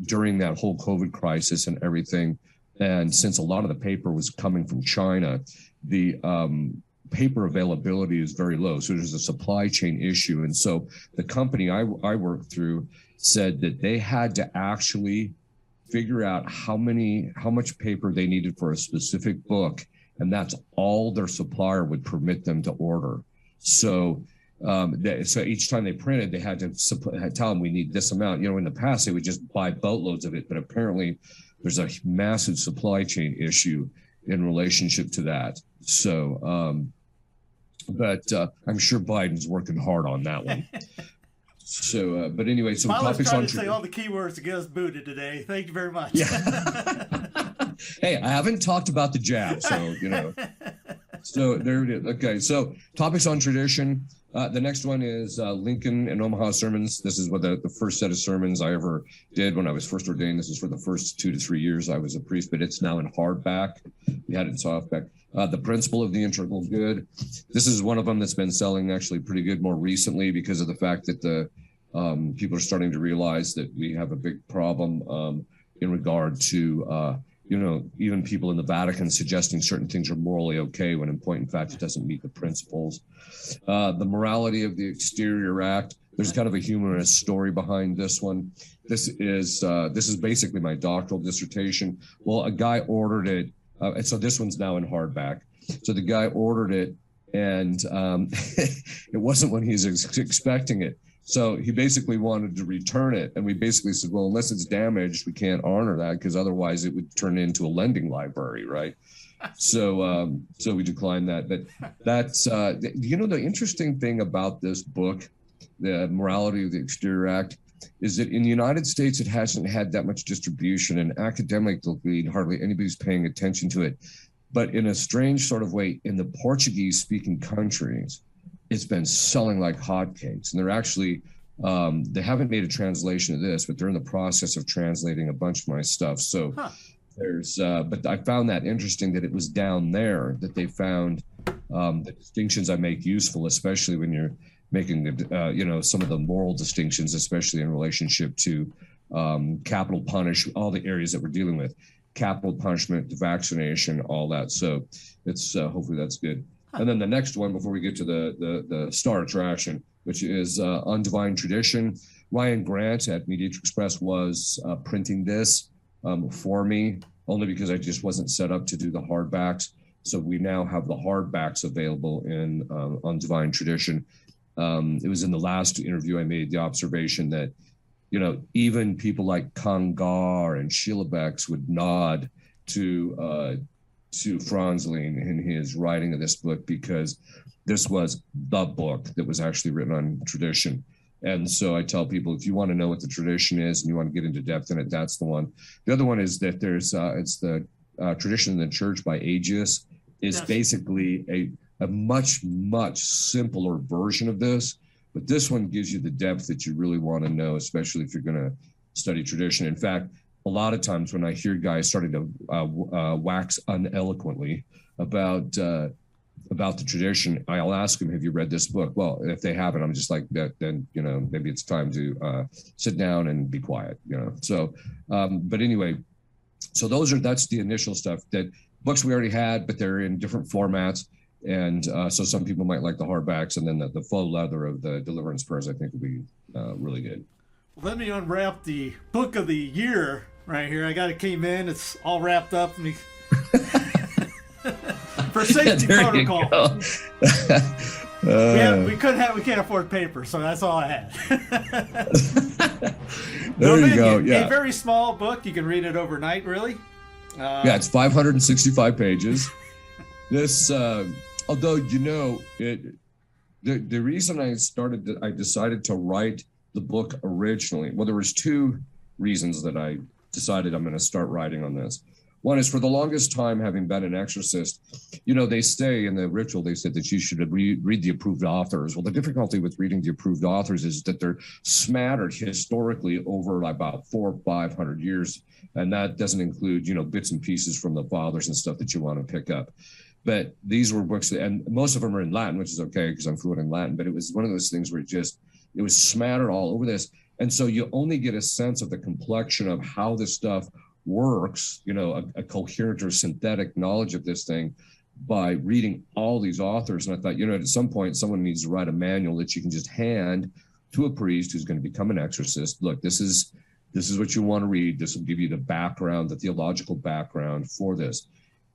during that whole COVID crisis and everything, and since a lot of the paper was coming from China, the paper availability is very low. So there's a supply chain issue. And so the company I worked through said that they had to actually figure out how much paper they needed for a specific book, and that's all their supplier would permit them to order. So so each time they printed, they had to tell them we need this amount. In the past they would just buy boatloads of it, but apparently there's a massive supply chain issue in relationship to that. So but I'm sure Biden's working hard on that one. So, but anyway, so Topics trying to say all the keywords to get us booted today. Thank you very much. Yeah. Hey, I haven't talked about the jab, so So there it is. Okay, so Topics on Tradition. The next one is Lincoln and Omaha Sermons. This is what the first set of sermons I ever did when I was first ordained. This is for the first 2 to 3 years I was a priest, but it's now in hardback. We had it in softback. The Principle of the Integral Good. This is one of them that's been selling actually pretty good more recently because of the fact that the people are starting to realize that we have a big problem in regard to even people in the Vatican suggesting certain things are morally okay when in point in fact it doesn't meet the principles. The morality of the Exterior Act. There's kind of a humorous story behind this one. This is basically my doctoral dissertation. Well, a guy ordered it, and so this one's now in hardback. So the guy ordered it, and it wasn't when he was expecting it. So he basically wanted to return it, and we basically said, well, unless it's damaged, we can't honor that because otherwise it would turn into a lending library, right? So we declined that. But that's the interesting thing about this book, the morality of the Exterior Act, is that in the United States it hasn't had that much distribution, and academically hardly anybody's paying attention to it. But in a strange sort of way, in the Portuguese-speaking countries, it's been selling like hotcakes. And they're actually, they haven't made a translation of this, but they're in the process of translating a bunch of my stuff. So but I found that interesting that it was down there that they found the distinctions I make useful, especially when you're making some of the moral distinctions, especially in relationship to capital punishment, all the areas that we're dealing with, capital punishment, vaccination, all that. So it's hopefully that's good. And then the next one, before we get to the star attraction, which is On Divine Tradition. Ryan Grant at Mediator Express was printing this for me, only because I just wasn't set up to do the hardbacks. So we now have the hardbacks available in On Divine Tradition. It was in the last interview I made the observation that, even people like Congar and Schillebeckx would nod to Franzling in his writing of this book, because this was the book that was actually written on tradition. And so I tell people, if you want to know what the tradition is and you want to get into depth in it, that's the one. The other one is that there's it's the Tradition in the Church by Agius is basically a much, much simpler version of this. But this one gives you the depth that you really want to know, especially if you're going to study tradition. In fact, a lot of times when I hear guys starting to wax uneloquently about the tradition, I'll ask them, have you read this book? Well, if they haven't, I'm just like, then, maybe it's time to sit down and be quiet, So, but anyway, so that's the initial stuff. That books we already had, but they're in different formats. And so some people might like the hardbacks, and then the faux leather of the Deliverance Prayers, I think, will be really good. Let me unwrap the book of the year right here. I got it came in. It's all wrapped up. For safety protocol. We can't afford paper, so that's all I had. There you go. Yeah. A very small book. You can read it overnight, really. It's 565 pages. This, although, the reason I decided to write the book originally, well, there was two reasons that I decided I'm going to start writing on this. One is, for the longest time, having been an exorcist, they say in the ritual, they said that you should read the approved authors. Well, the difficulty with reading the approved authors is that they're smattered historically over about 400 or 500 years. And that doesn't include, bits and pieces from the fathers and stuff that you want to pick up. But these were books, and most of them are in Latin, which is okay because I'm fluent in Latin. But it was one of those things where it was smattered all over this. And so you only get a sense of the complexion of how this stuff works, a coherent or synthetic knowledge of this thing by reading all these authors. And I thought, at some point, someone needs to write a manual that you can just hand to a priest who's going to become an exorcist. Look, this is what you want to read. This will give you the background, the theological background for this.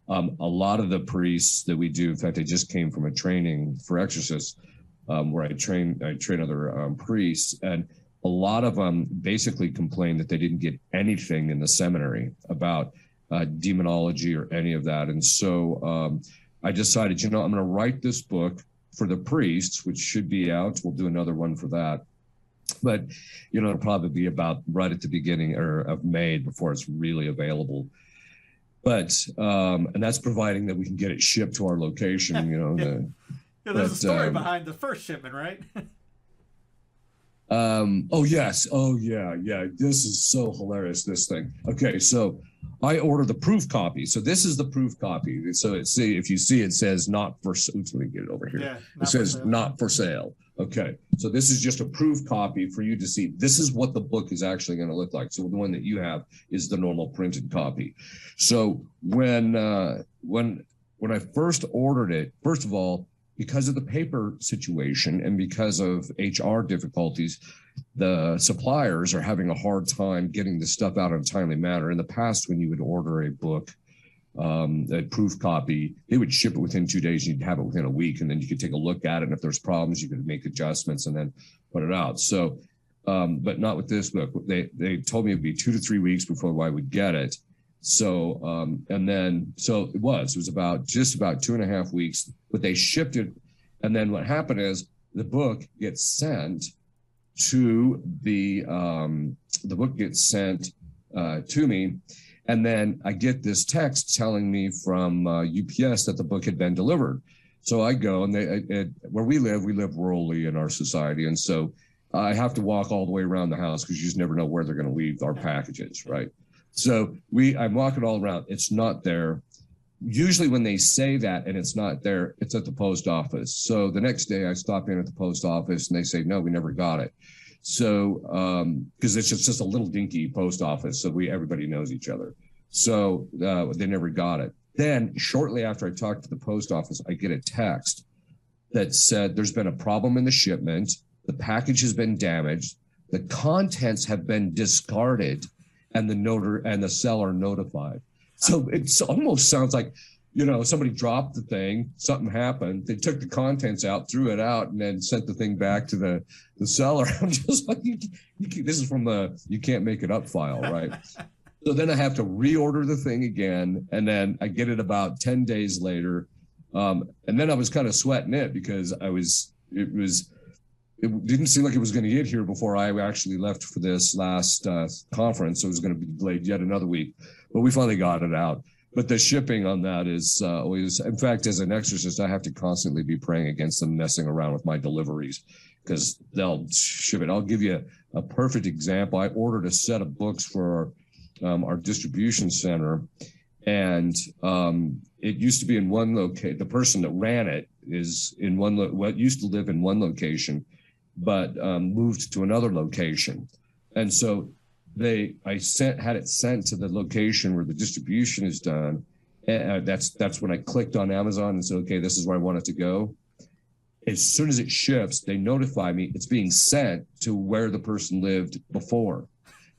A lot of the priests that we do, in fact, I just came from a training for exorcists where I train other priests, and a lot of them basically complained that they didn't get anything in the seminary about demonology or any of that. And so I decided, I'm going to write this book for the priests, which should be out. We'll do another one for that. But, it'll probably be about right at the beginning of May before it's really available. But, and that's providing that we can get it shipped to our location, there's a story behind the first shipment, right? Oh yes. Oh yeah. This is so hilarious, this thing. Okay, so I ordered the proof copy. So this is the proof copy. So if you see, it says not for. Let me get it over here. Yeah, it says not for sale. Okay, so this is just a proof copy for you to see. This is what the book is actually going to look like. So the one that you have is the normal printed copy. So when I first ordered it, first of all, because of the paper situation and because of HR difficulties, the suppliers are having a hard time getting the stuff out in a timely manner. In the past, when you would order a book, a proof copy, they would ship it within 2 days. You'd have it within a week, and then you could take a look at it. And if there's problems, you could make adjustments and then put it out. So, but not with this book. They told me it'd be 2 to 3 weeks before I would get it. So, so it was about just about 2.5 weeks, but they shipped it. And then what happened is the book gets sent to to me. And then I get this text telling me from UPS that the book had been delivered. So I go, and where we live rurally in our society. And so I have to walk all the way around the house because you just never know where they're going to leave our packages, right? So I'm walking all around. It's not there. Usually when they say that and it's not there, it's at the post office. So the next day I stop in at the post office and they say, no, we never got it. So, because it's just a little dinky post office, so everybody knows each other. So they never got it. Then shortly after I talked to the post office, I get a text that said there's been a problem in the shipment. The package has been damaged. The contents have been discarded, and the seller notified. So it almost sounds like, somebody dropped the thing, something happened, they took the contents out, threw it out, and then sent the thing back to the seller. I'm just like, this is from the you can't make it up file, right? So then I have to reorder the thing again, and then I get it about 10 days later. And then I was kind of sweating it because it didn't seem like it was going to get here before I actually left for this last conference. So it was going to be delayed yet another week, but we finally got it out. But the shipping on that is always, in fact, as an exorcist, I have to constantly be praying against them messing around with my deliveries because they'll ship it. I'll give you a perfect example. I ordered a set of books for our distribution center, and it used to be in one location. The person that ran it is in what used to live in one location, but moved to another location. And so had it sent to the location where the distribution is done. And that's when I clicked on Amazon and said, okay, this is where I want it to go. As soon as it ships, they notify me it's being sent to where the person lived before.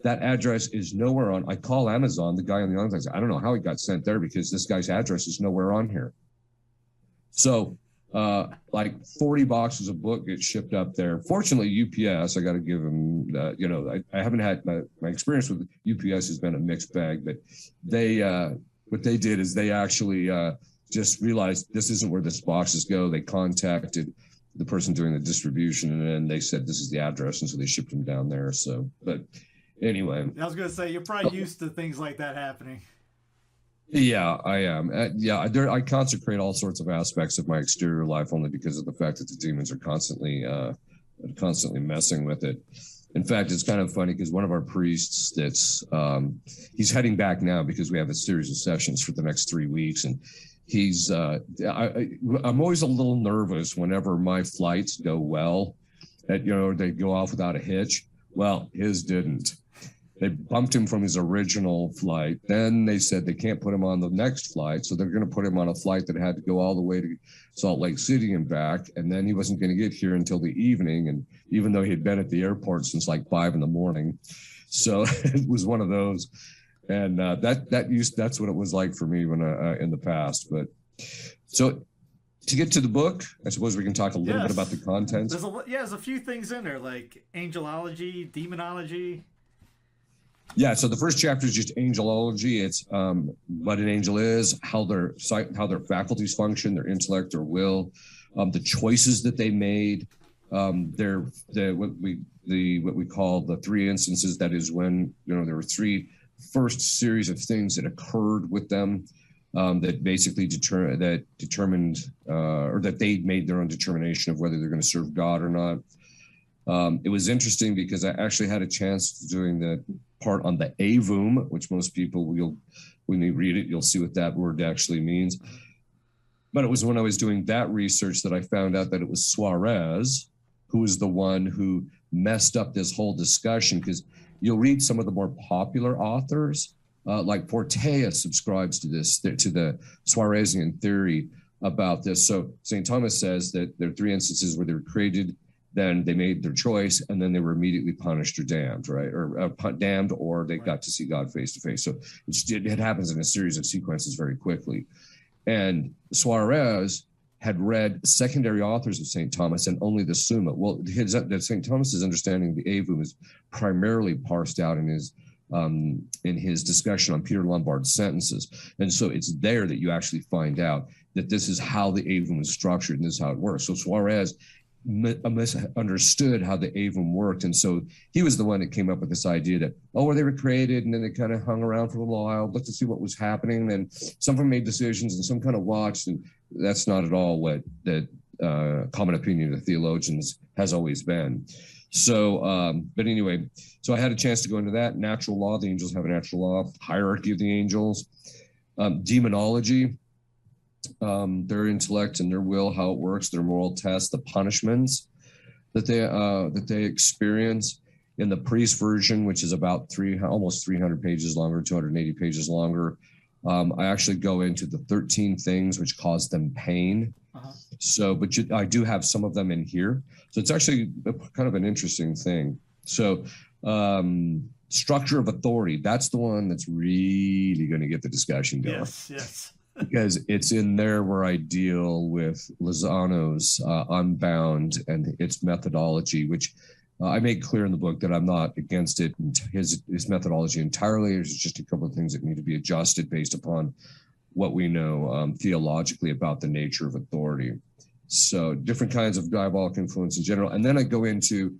That address is nowhere on. I call Amazon, the guy on the other side, I don't know how it got sent there because this guy's address is nowhere on here. So like 40 boxes of book get shipped up there. Fortunately, UPS, I got to give them, I haven't had my experience with UPS has been a mixed bag, but they, what they did is they actually just realized this isn't where this boxes go. They contacted the person doing the distribution and then they said, this is the address. And so they shipped them down there. So, but anyway. I was going to say, you're probably used to things like that happening. Yeah, I am. I consecrate all sorts of aspects of my exterior life only because of the fact that the demons are constantly messing with it. In fact, it's kind of funny because one of our priests he's heading back now because we have a series of sessions for the next 3 weeks. And I'm always a little nervous whenever my flights go well, they go off without a hitch. Well, his didn't. They bumped him from his original flight. Then they said they can't put him on the next flight. So they're going to put him on a flight that had to go all the way to Salt Lake City and back. And then he wasn't going to get here until the evening. And even though he had been at the airport since like 5 a.m. So it was one of those. And that's what it was like for me when in the past. But so to get to the book, I suppose we can talk a little bit about the contents. There's a few things in there like angelology, demonology. Yeah, so the first chapter is just angelology. It's what an angel is, how their faculties function, their intellect, their will, the choices that they made, what we call the 3 instances. That is when there were 3 first series of things that occurred with them that basically determined or that they made their own determination of whether they're going to serve God or not. It was interesting because I actually had a chance doing the part on the avum, which most people when you read it, you'll see what that word actually means. But it was when I was doing that research that I found out that it was Suarez, who is the one who messed up this whole discussion, because you'll read some of the more popular authors, like Portea subscribes to this, to the Suarezian theory about this. So St. Thomas says that there are three instances where they were created, then they made their choice, and then they were immediately punished or damned, right? Or damned, or they got to see God face to face. So it happens in a series of sequences very quickly. And Suarez had read secondary authors of St. Thomas and only the Summa. Well, St. Thomas's understanding of the Avum is primarily parsed out in his discussion on Peter Lombard's sentences. And so it's there that you actually find out that this is how the Avum is structured and this is how it works. So Suarez misunderstood how the Avum worked. And so he was the one that came up with this idea that, well, they were created and then they kind of hung around for a little while, looked to see what was happening. And some of them made decisions and some kind of watched. And that's not at all what the common opinion of theologians has always been. So, but anyway, so I had a chance to go into that. Natural law, the angels have a natural law, hierarchy of the angels, demonology, their intellect and their will, how it works, their moral tests, the punishments that they experience. In the priest version, which is about almost 300 pages longer, 280 pages longer, I actually go into the 13 things which cause them pain. So, but I do have some of them in here. So it's actually kind of an interesting thing. So, structure of authority, that's the one that's really going to get the discussion going. Yes. Because it's in there where I deal with Lozano's Unbound and its methodology, which I make clear in the book that I'm not against it, his methodology entirely. There's just a couple of things that need to be adjusted based upon what we know theologically about the nature of authority. So different kinds of diabolic influence in general. And then I go into,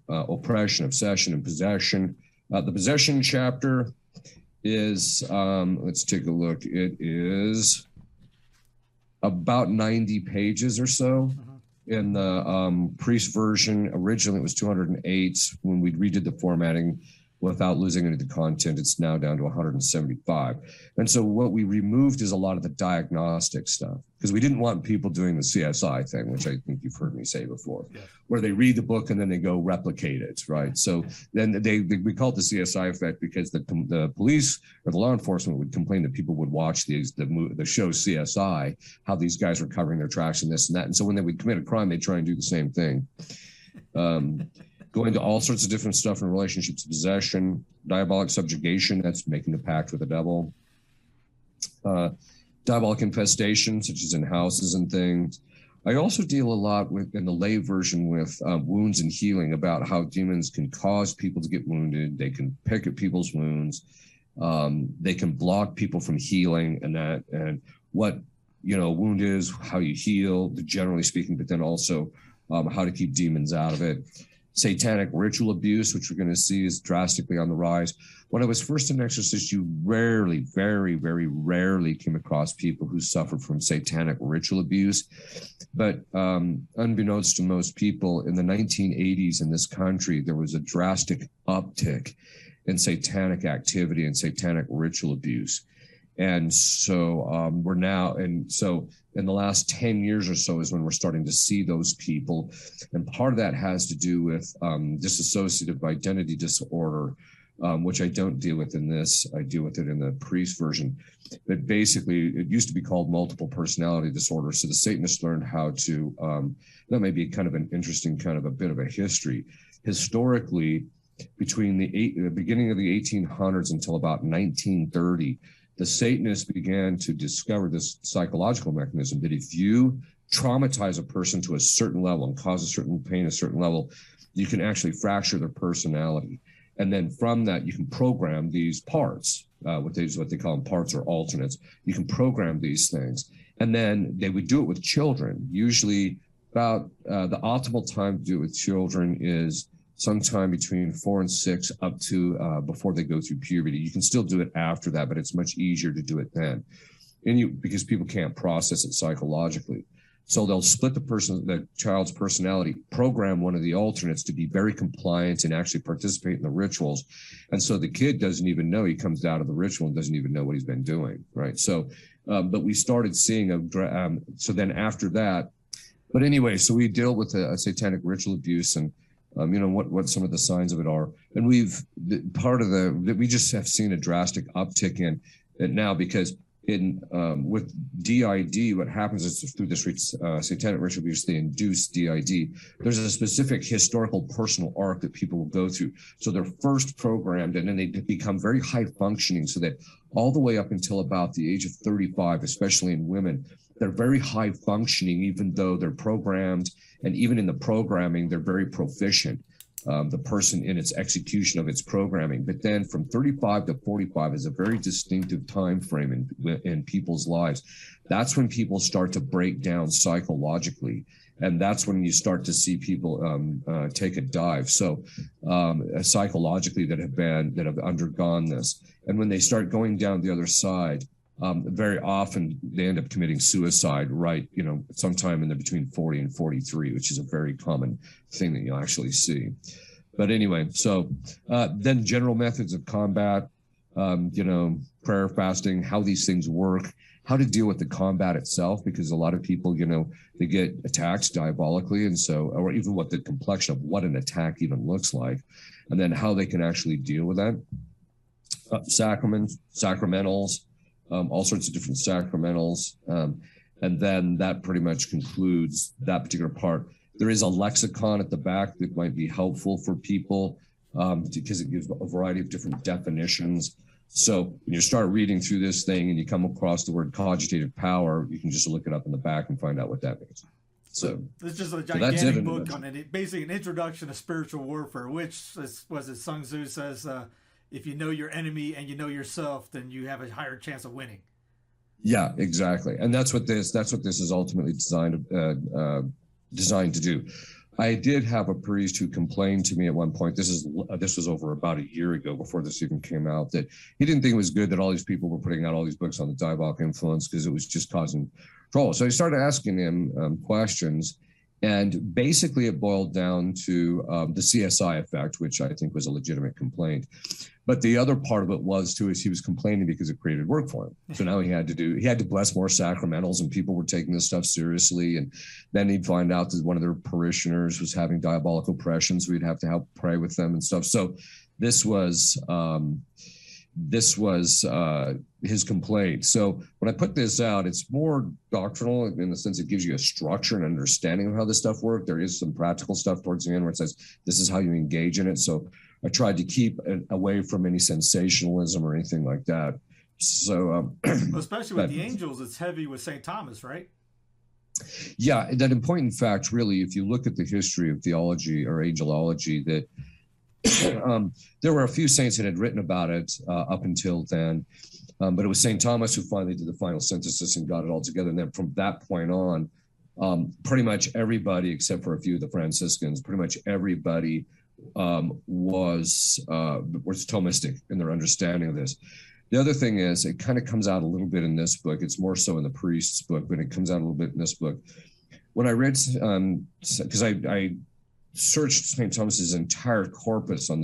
oppression, obsession, and possession. The possession chapter is, let's take a look. It is about 90 pages or so. In the priest version, originally it was 208. When we redid the formatting without losing any of the content, it's now down to 175. And so what we removed is a lot of the diagnostic stuff, because we didn't want people doing the CSI thing, which I think you've heard me say before, where they read the book and then they go replicate it, right? So then we call it the CSI effect, because the police or the law enforcement would complain that people would watch the show CSI, how these guys were covering their tracks and this and that. And so when they would commit a crime, they'd try and do the same thing. Going to all sorts of different stuff in relationship to possession, diabolic subjugation, that's making a pact with the devil. Diabolic infestation, such as in houses and things. I also deal a lot with, in the lay version, with wounds and healing, about how demons can cause people to get wounded. They can pick at people's wounds. They can block people from healing, and what a wound is, how you heal, generally speaking, but then also how to keep demons out of it. Satanic ritual abuse, which we're going to see is drastically on the rise. When I was first an exorcist, you rarely, very, very rarely came across people who suffered from satanic ritual abuse. But unbeknownst to most people, in the 1980s in this country, there was a drastic uptick in satanic activity and satanic ritual abuse. And so in the last 10 years or so is when we're starting to see those people. And part of that has to do with dissociative identity disorder, which I don't deal with in this. I deal with it in the priest version. But basically, it used to be called multiple personality disorder. So the Satanists learned how to, that may be kind of an interesting kind of a bit of a history. Historically, between the beginning of the 1800s until about 1930, the Satanists began to discover this psychological mechanism that if you traumatize a person to a certain level and cause a certain pain, a certain level, you can actually fracture their personality. And then from that, you can program these parts, what they call them parts or alternates. You can program these things. And then they would do it with children. Usually about the optimal time to do it with children is sometime between 4 and 6 up to before they go through puberty. You can still do it after that, but it's much easier to do it then. Because people can't process it psychologically. So they'll split the child's personality, program one of the alternates to be very compliant and actually participate in the rituals. And so the kid doesn't even know, he comes out of the ritual and doesn't even know what he's been doing, right? So, but we started seeing so then after that, But anyway, so we deal with a satanic ritual abuse and what some of the signs of it are. And we just have seen a drastic uptick in it now because with DID, what happens is through this satanic ritual abuse, they induce DID. There's a specific historical personal arc that people will go through. So they're first programmed and then they become very high functioning so that all the way up until about the age of 35, especially in women, they're very high functioning, even though they're programmed. And even in the programming, they're very proficient, the person in its execution of its programming. But then from 35 to 45 is a very distinctive time frame in people's lives. That's when people start to break down psychologically. And that's when you start to see people take a dive. So psychologically that have undergone this. And when they start going down the other side, very often they end up committing suicide, sometime in between 40 and 43, which is a very common thing that you'll actually see. But anyway, so then general methods of combat, prayer, fasting, how these things work, how to deal with the combat itself, because a lot of people, they get attacked diabolically. And so, or even what the complexion of what an attack even looks like, and then how they can actually deal with that. Sacramentals, all sorts of different sacramentals. And then that pretty much concludes that particular part. There is a lexicon at the back that might be helpful for people because it gives a variety of different definitions. So when you start reading through this thing and you come across the word cogitative power, you can just look it up in the back and find out what that means. So it's just a gigantic book on it. Basically an introduction to spiritual warfare, which Sun Tzu says, if you know your enemy and you know yourself, then you have a higher chance of winning. Yeah, exactly. And that's what this is ultimately designed to do. I did have a priest who complained to me at one point. This was over about a year ago, before this even came out, that he didn't think it was good that all these people were putting out all these books on the diabolic influence because it was just causing trouble. So he started asking him questions. And basically it boiled down to the CSI effect, which I think was a legitimate complaint. But the other part of it is he was complaining because it created work for him. So now he had to bless more sacramentals, and people were taking this stuff seriously. And then he'd find out that one of their parishioners was having diabolic oppression, so we'd have to help pray with them and stuff. So this was his complaint. So when I put this out, it's more doctrinal in the sense it gives you a structure and understanding of how this stuff works. There is some practical stuff towards the end where it says this is how you engage in it. So I tried to keep it away from any sensationalism or anything like that. So especially with the angels, it's heavy with St. Thomas, right? Yeah, that in point in fact, really, if you look at the history of theology or angelology, that there were a few saints that had written about it up until then, but it was St. Thomas who finally did the final synthesis and got it all together. And then from that point on, pretty much everybody, except for a few of the Franciscans, pretty much everybody was Thomistic in their understanding of this. The other thing is, it kind of comes out a little bit in this book. It's more so in the priest's book, but it comes out a little bit in this book. When I read, because I searched St. Thomas's entire corpus on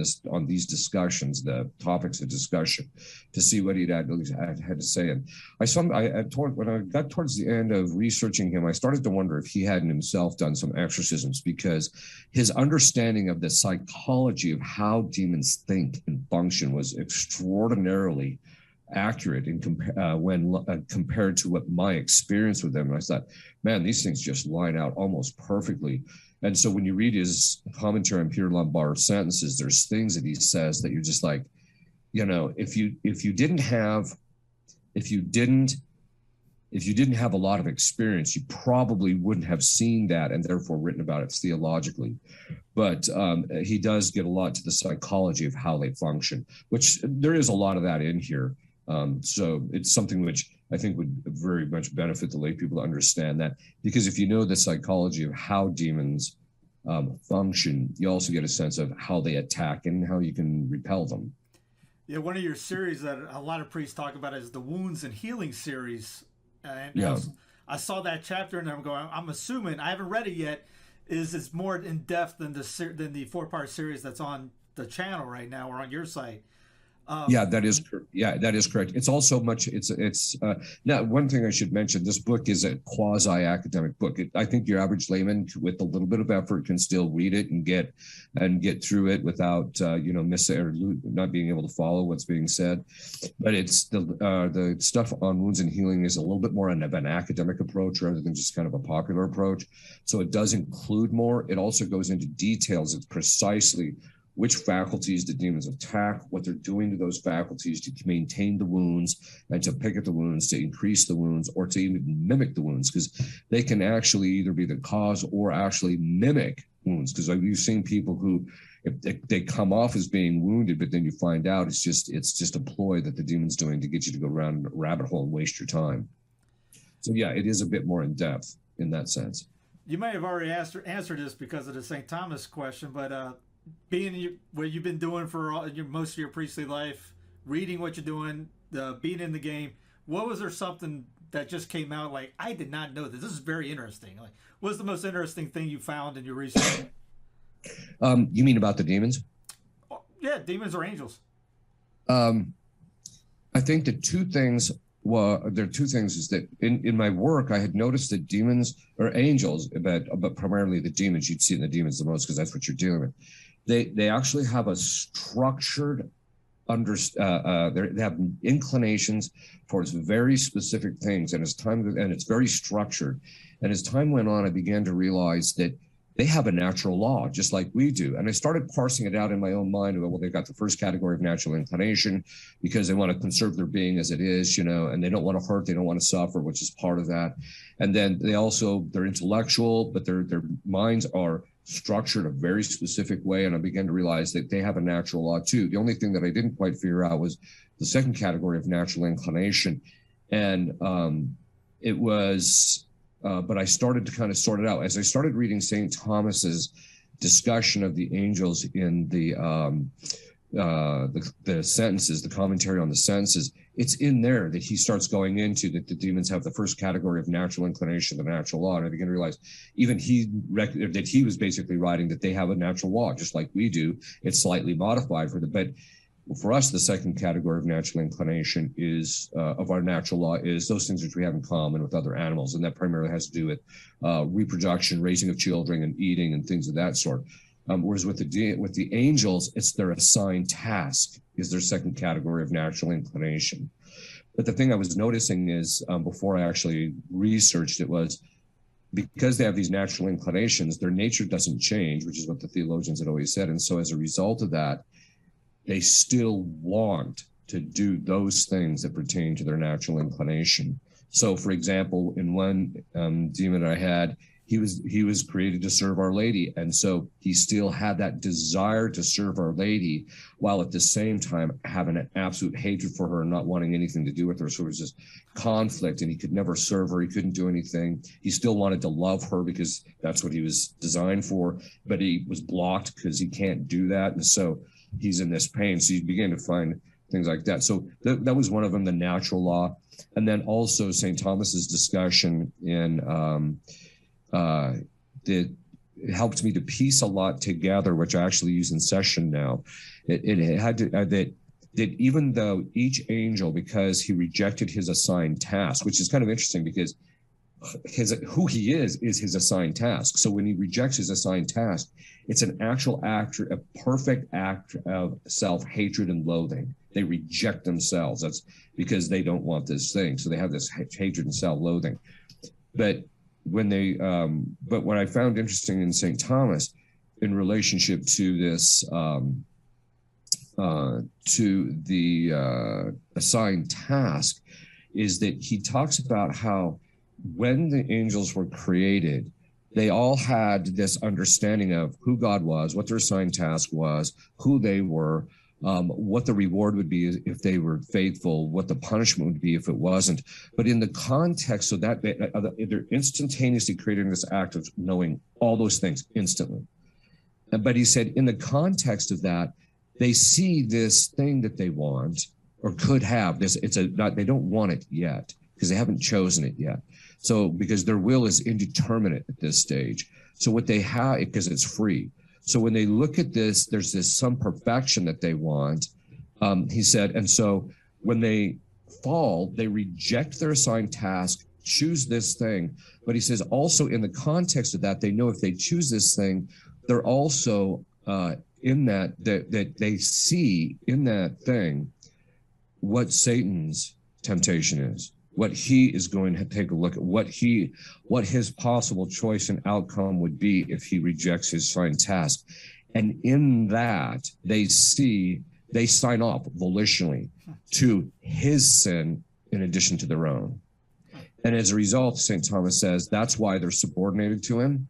these discussions, the topics of discussion, to see what he'd had to say. And when I got towards the end of researching him, I started to wonder if he hadn't himself done some exorcisms, because his understanding of the psychology of how demons think and function was extraordinarily accurate when compared to what my experience with them. And I thought, man, these things just line out almost perfectly. And so when you read his commentary on Peter Lombard's sentences, there's things that he says that you're just like, if you didn't have a lot of experience, you probably wouldn't have seen that and therefore written about it theologically. But he does get a lot to the psychology of how they function, which there is a lot of that in here. So it's something which I think would very much benefit the lay people to understand that, because if you know the psychology of how demons function, you also get a sense of how they attack and how you can repel them. Yeah, one of your series that a lot of priests talk about is the Wounds and Healing series. And yeah. I saw that chapter and I'm assuming, I haven't read it yet, it's more in depth than the 4-part series that's on the channel right now or on your site. Yeah, that is correct. It's also much. It's now one thing I should mention. This book is a quasi-academic book. I think your average layman, with a little bit of effort, can still read it and get through it without miss or not being able to follow what's being said. But it's the stuff on wounds and healing is a little bit more of an academic approach rather than just kind of a popular approach. So it does include more. It also goes into details. It's precisely which faculties the demons attack, what they're doing to those faculties to maintain the wounds and to pick at the wounds, to increase the wounds, or to even mimic the wounds, because they can actually either be the cause or actually mimic wounds. Because you've seen people who, if they come off as being wounded, but then you find out it's just a ploy that the demon's doing to get you to go around a rabbit hole and waste your time. So yeah, it is a bit more in depth in that sense. You may have already answered this because of the St. Thomas question, but being what you've been doing for most of your priestly life, reading what you're doing, being in the game, was there something that just came out like, I did not know this? This is very interesting. Like, what's the most interesting thing you found in your research? You mean about the demons? Oh, yeah, demons or angels. I think the two things. Well, there are two things. Is that in my work, I had noticed that demons or angels, but primarily the demons. You'd see in the demons the most because that's what you're dealing with. They actually have a structured they have inclinations towards very specific things, and it's very structured. And as time went on, I began to realize that they have a natural law, just like we do. And I started parsing it out in my own mind. Well, they've got the first category of natural inclination because they want to conserve their being as it is, and they don't want to hurt, they don't want to suffer, which is part of that. And then they're intellectual, but their minds are structured a very specific way. And I began to realize that they have a natural law too. The only thing that I didn't quite figure out was the second category of natural inclination. And but I started to kind of sort it out. As I started reading St. Thomas's discussion of the angels in the sentences, the commentary on the sentences, it's in there that he starts going into that the demons have the first category of natural inclination, the natural law. And I began to realize even that he was basically writing that they have a natural law, just like we do. It's slightly modified but for us, the second category of natural inclination of our natural law is those things which we have in common with other animals. And that primarily has to do with reproduction, raising of children, and eating and things of that sort. Whereas with the angels, it's their assigned task is their second category of natural inclination. But the thing I was noticing is before I actually researched it was because they have these natural inclinations, their nature doesn't change, which is what the theologians had always said. And so as a result of that, they still want to do those things that pertain to their natural inclination. So, for example, in one demon I had, he was created to serve Our Lady, and so he still had that desire to serve Our Lady, while at the same time having an absolute hatred for her and not wanting anything to do with her. So it was just conflict, and he could never serve her. He couldn't do anything. He still wanted to love her because that's what he was designed for, but he was blocked because he can't do that, and so he's in this pain. So you begin to find things like that. So that was one of them, the natural law. And then also St. Thomas's discussion it helped me to piece a lot together, which I actually use in session now. It had to, that even though each angel, because he rejected his assigned task, which is kind of interesting because who he is his assigned task. So when he rejects his assigned task, it's an actual act, a perfect act of self-hatred and loathing. They reject themselves. That's because they don't want this thing. So they have this hatred and self-loathing. But what I found interesting in St. Thomas in relationship to this, to the assigned task, is that he talks about how when the angels were created, they all had this understanding of who God was, what their assigned task was, who they were, what the reward would be if they were faithful, what the punishment would be if it wasn't. But in the context of that, they're instantaneously creating this act of knowing all those things instantly. But he said in the context of that, they see this thing that they want or could have. They don't want it yet because they haven't chosen it yet. So because their will is indeterminate at this stage. So what they have, because it's free. So when they look at this, there's some perfection that they want, He said, and so when they fall, they reject their assigned task, choose this thing. But he says also in the context of that, they know if they choose this thing, they're also in that they see in that thing what Satan's temptation is, what he is going to take a look at, what his possible choice and outcome would be if he rejects his assigned task. And in that, they sign off volitionally to his sin in addition to their own. And as a result, St. Thomas says, that's why they're subordinated to him.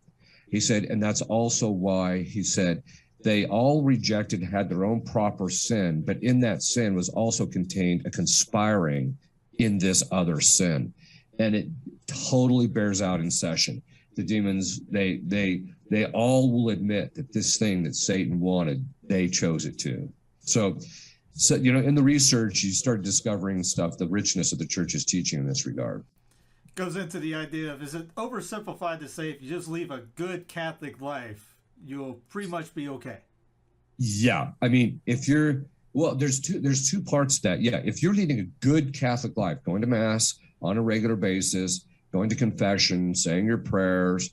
He said, and that's also why, he said, they all rejected, had their own proper sin, but in that sin was also contained a conspiring in this other sin. And it totally bears out in session. The demons, they all will admit that this thing that Satan wanted, they chose it too. So, in the research, you start discovering stuff, the richness of the church's teaching in this regard. Goes into the idea of, is it oversimplified to say if you just leave a good Catholic life, you'll pretty much be okay? Yeah. I mean, there's two parts to that. Yeah. If you're leading a good Catholic life, going to mass on a regular basis, going to confession, saying your prayers,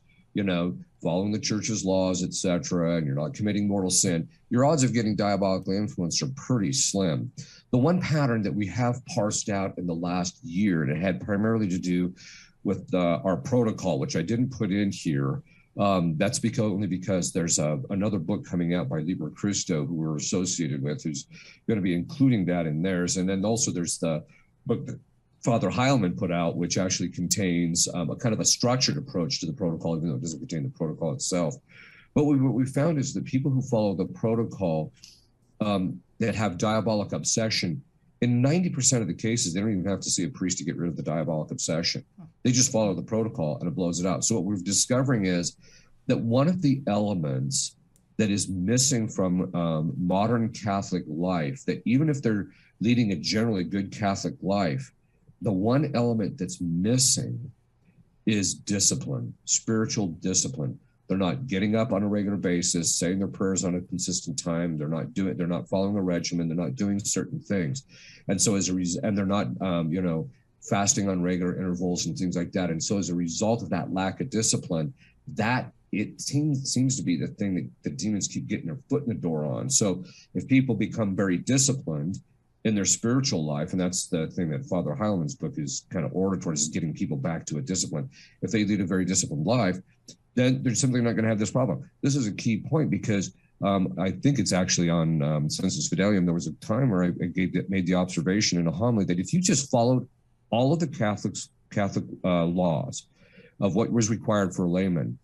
following the church's laws, etc., and you're not committing mortal sin, your odds of getting diabolically influenced are pretty slim. The one pattern that we have parsed out in the last year, and it had primarily to do with our protocol, which I didn't put in here. That's only because there's another book coming out by Liber Christo, who we're associated with, who's going to be including that in theirs. And then also there's the book that Father Heilman put out, which actually contains a kind of a structured approach to the protocol, even though it doesn't contain the protocol itself. But what we found is that people who follow the protocol that have diabolic obsession, in 90% of the cases, they don't even have to see a priest to get rid of the diabolic obsession. They just follow the protocol and it blows it out. So what we're discovering is that one of the elements that is missing from modern Catholic life, that even if they're leading a generally good Catholic life, the one element that's missing is discipline, spiritual discipline. They're not getting up on a regular basis, saying their prayers on a consistent time. They're not following a regimen. They're not doing certain things. And so and they're not, fasting on regular intervals and things like that. And so as a result of that lack of discipline, that it seems to be the thing that the demons keep getting their foot in the door on. So if people become very disciplined in their spiritual life, and that's the thing that Father Heilman's book is kind of oriented towards, is getting people back to a discipline. If they lead a very disciplined life, then they're simply not going to have this problem. This is a key point because I think it's actually on Sensus Fidelium. There was a time where I made the observation in a homily that if you just followed all of the Catholic laws of what was required for a layman,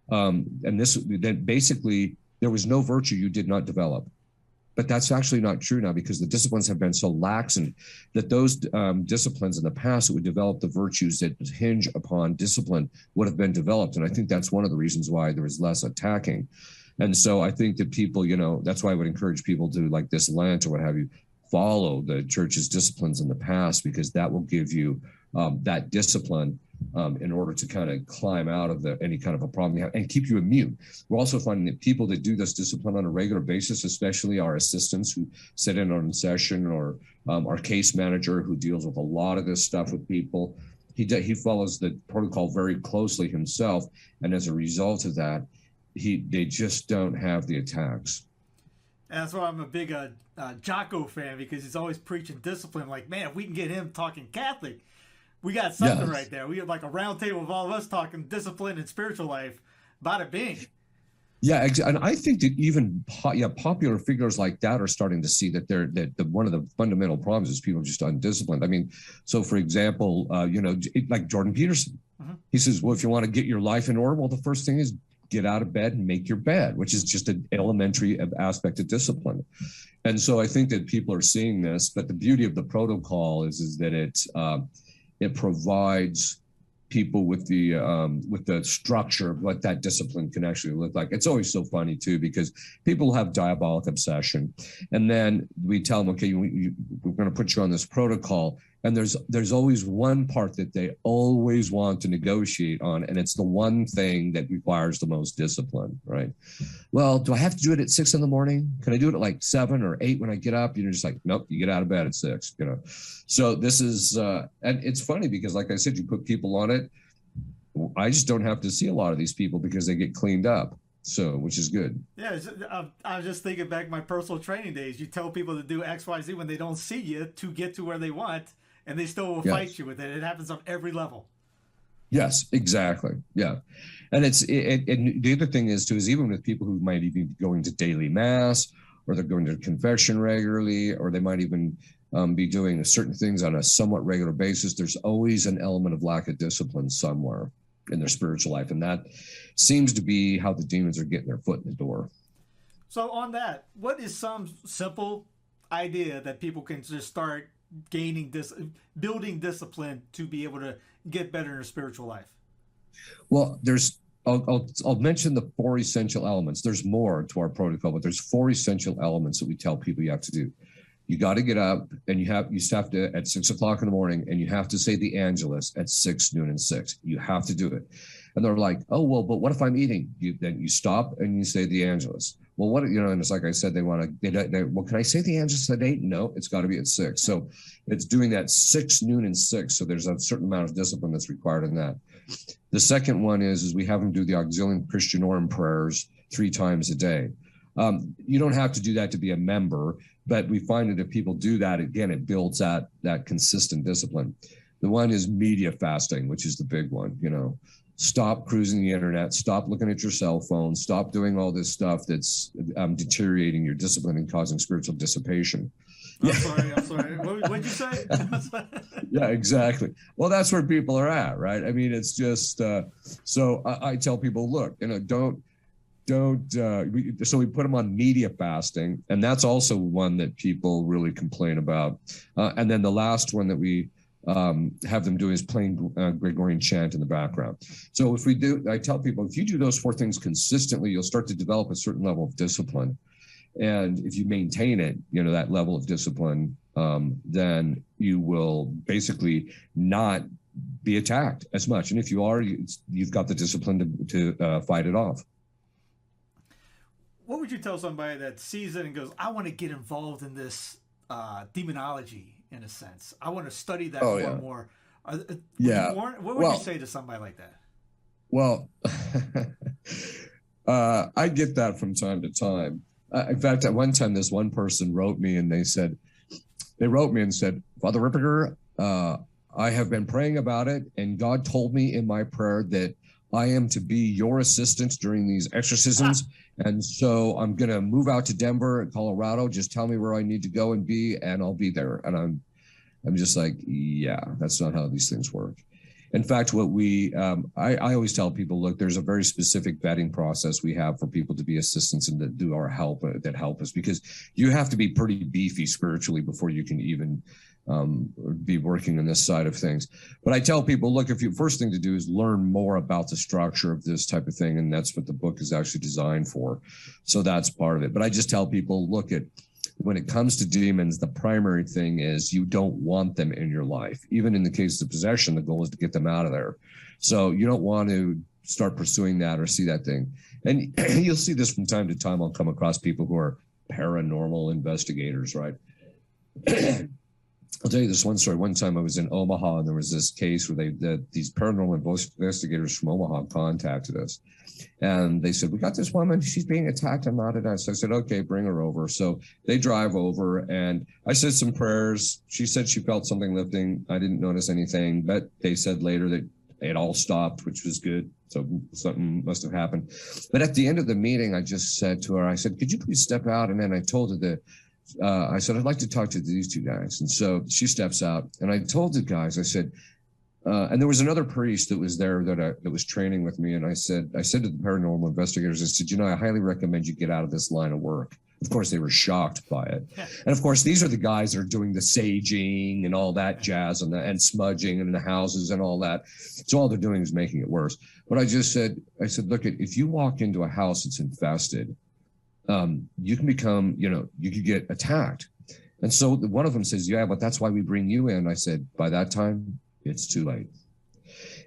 then basically there was no virtue you did not develop. But that's actually not true now, because the disciplines have been so lax, and that those disciplines in the past that would develop the virtues that hinge upon discipline would have been developed. And I think that's one of the reasons why there was less attacking. And so I think that people, that's why I would encourage people to, like this Lent or what have you, follow the church's disciplines in the past, because that will give you that discipline in order to kind of climb out of any kind of a problem you have and keep you immune. We're also finding that people that do this discipline on a regular basis, especially our assistants who sit in on session, or our case manager who deals with a lot of this stuff with people, he follows the protocol very closely himself. And as a result of that, they just don't have the attacks. And that's why I'm a big Jocko fan, because he's always preaching discipline. Like, man, if we can get him talking Catholic, we got something right there. We have like a round table of all of us talking discipline and spiritual life. Bada bing. Yeah, and I think that even popular figures like that are starting to see that one of the fundamental problems is people are just undisciplined. I mean, so for example, like Jordan Peterson, he says, well, if you want to get your life in order, well, the first thing is get out of bed and make your bed, which is just an elementary aspect of discipline. And so I think that people are seeing this, but the beauty of the protocol is that it provides people with the structure of what that discipline can actually look like. It's always so funny too, because people have diabolic obsession, and then we tell them, okay, we're going to put you on this protocol, And there's always one part that they always want to negotiate on, and it's the one thing that requires the most discipline, right? Well, do I have to do it at 6 a.m? Can I do it at like 7 or 8 when I get up? You're just like, nope, you get out of bed at 6, you know? So this is, and it's funny because like I said, you put people on it. I just don't have to see a lot of these people because they get cleaned up. So, which is good. Yeah, I was just thinking back my personal training days. You tell people to do X, Y, Z when they don't see you to get to where they want, and they still will fight you with it. It happens on every level. Yes, exactly. Yeah. And and the other thing is too, is even with people who might even be going to daily mass, or they're going to confession regularly, or they might even be doing certain things on a somewhat regular basis, there's always an element of lack of discipline somewhere in their spiritual life. And that seems to be how the demons are getting their foot in the door. So on that, what is some simple idea that people can just start building discipline to be able to get better in their spiritual life? Well, I'll mention the 4 essential elements. There's more to our protocol, but there's 4 essential elements that we tell people you have to do. You got to get up, and you have to at 6 o'clock in the morning, and you have to say the Angelus at 6, noon, and 6. You have to do it. And they're like, oh, well, but what if I'm eating? Then you stop and you say the Angelus. Well, and it's like I said, well, can I say the Angelus at 8? No, it's got to be at 6. So it's doing that 6, noon, and 6. So there's a certain amount of discipline that's required in that. The second one is we have them do the Auxilium Christianorum prayers 3 times a day. You don't have to do that to be a member, but we find that if people do that, again, it builds that consistent discipline. The one is media fasting, which is the big one. Stop cruising the internet, stop looking at your cell phone, stop doing all this stuff that's deteriorating your discipline and causing spiritual dissipation. I'm sorry. What'd you say? Yeah, exactly. Well, that's where people are at, right? I mean, it's just, so I tell people, look, so we put them on media fasting, and that's also one that people really complain about. And then the last one that we have them do is playing Gregorian chant in the background. So I tell people, if you do those 4 things consistently, you'll start to develop a certain level of discipline. And if you maintain it, that level of discipline, then you will basically not be attacked as much. And if you are, you've got the discipline to fight it off. What would you tell somebody that sees it and goes, I want to get involved in this demonology, in a sense? I want to study that more. What would you say to somebody like that? Well, I get that from time to time. In fact, at one time, this one person wrote me and said, Father Ripperger, I have been praying about it, and God told me in my prayer that I am to be your assistant during these exorcisms. And so I'm going to move out to Denver and Colorado. Just tell me where I need to go and be, and I'll be there. And I'm just like, yeah, that's not how these things work. In fact, what I always tell people, look, there's a very specific vetting process we have for people to be assistants and that do our help, that help us, because you have to be pretty beefy spiritually before you can even be working on this side of things. But I tell people, look, first thing to do is learn more about the structure of this type of thing. And that's what the book is actually designed for. So that's part of it. But I just tell people, look, when it comes to demons, the primary thing is you don't want them in your life. Even in the case of possession, the goal is to get them out of there. So you don't want to start pursuing that or see that thing. And you'll see this from time to time. I'll come across people who are paranormal investigators, right? I'll tell you this one story. One time I was in Omaha, and there was this case where these paranormal investigators from Omaha contacted us. And they said, we got this woman, she's being attacked and not at us. So I said, okay, bring her over. So they drive over, and I said some prayers. She said she felt something lifting. I didn't notice anything, but they said later that it all stopped, which was good. So something must have happened. But at the end of the meeting, I just said to her, I said, could you please step out? And then I told her that, I said, I'd like to talk to these 2 guys. And so she steps out, and I told the guys, I said, and there was another priest that was there that was training with me. And I said to the paranormal investigators, I said, I highly recommend you get out of this line of work. Of course, they were shocked by it. Yeah. And of course, these are the guys that are doing the saging and all that jazz and smudging in the houses and all that. So all they're doing is making it worse. But I said, look, if you walk into a house that's infested, you can become, you could get attacked. And so one of them says, yeah, but that's why we bring you in. I said, by that time, it's too late.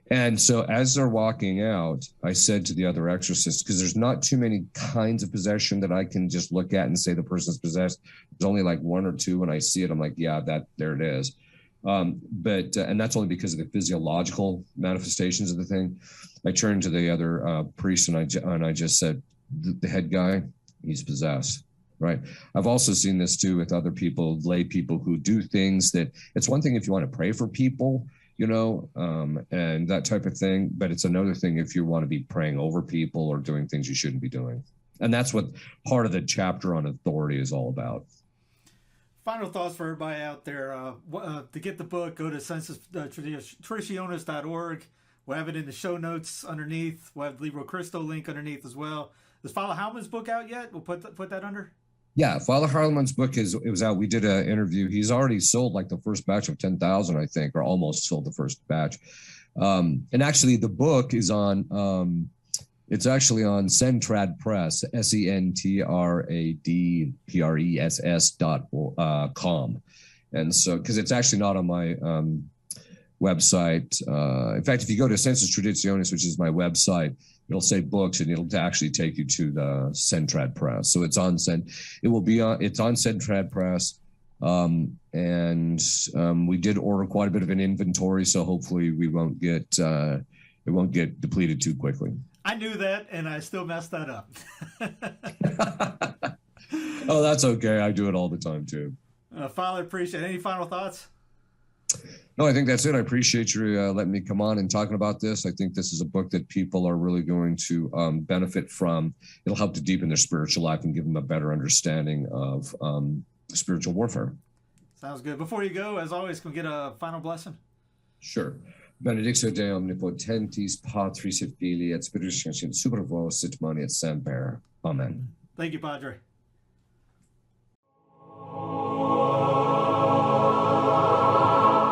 And so as they're walking out, I said to the other exorcists, because there's not too many kinds of possession that I can just look at and say the person's possessed. There's only like one or two. When I see it, I'm like, yeah, there it is. And that's only because of the physiological manifestations of the thing. I turned to the other priest and I just said, the head guy, he's possessed. Right. I've also seen this too with other people, lay people who do things that it's one thing if you want to pray for people, and that type of thing. But it's another thing if you want to be praying over people or doing things you shouldn't be doing. And that's what part of the chapter on authority is all about. Final thoughts for everybody out there. To get the book, go to traditionis.org. We'll have it in the show notes underneath. We'll have the Libro Cristo link underneath as well. Is Father Howman's book out yet? We'll put that under. Yeah, Father Harleman's book it was out. We did an interview. He's already sold like the first batch of 10,000, I think, or almost sold the first batch. And actually, the book is on. It's actually on Centrad Press, SENTRADPRESS.com, and so because it's actually not on my website. In fact, if you go to Sensus Traditionis, which is my website, it'll say books, and it'll actually take you to the Centrad Press. So it's on it's on Centrad Press, and we did order quite a bit of an inventory, so hopefully it won't get depleted too quickly. I knew that, and I still messed that up. Oh, that's okay. I do it all the time too. Father, appreciate it. Any final thoughts? No, I think that's it. I appreciate you letting me come on and talking about this. I think this is a book that people are really going to benefit from. It'll help to deepen their spiritual life and give them a better understanding of spiritual warfare. Sounds good. Before you go, as always, can we get a final blessing? Sure. Benedictio Dei omnipotentis, Patris et Filii et Spiritus Sancti, super vos et mani et semper. Amen. Thank you, Padre.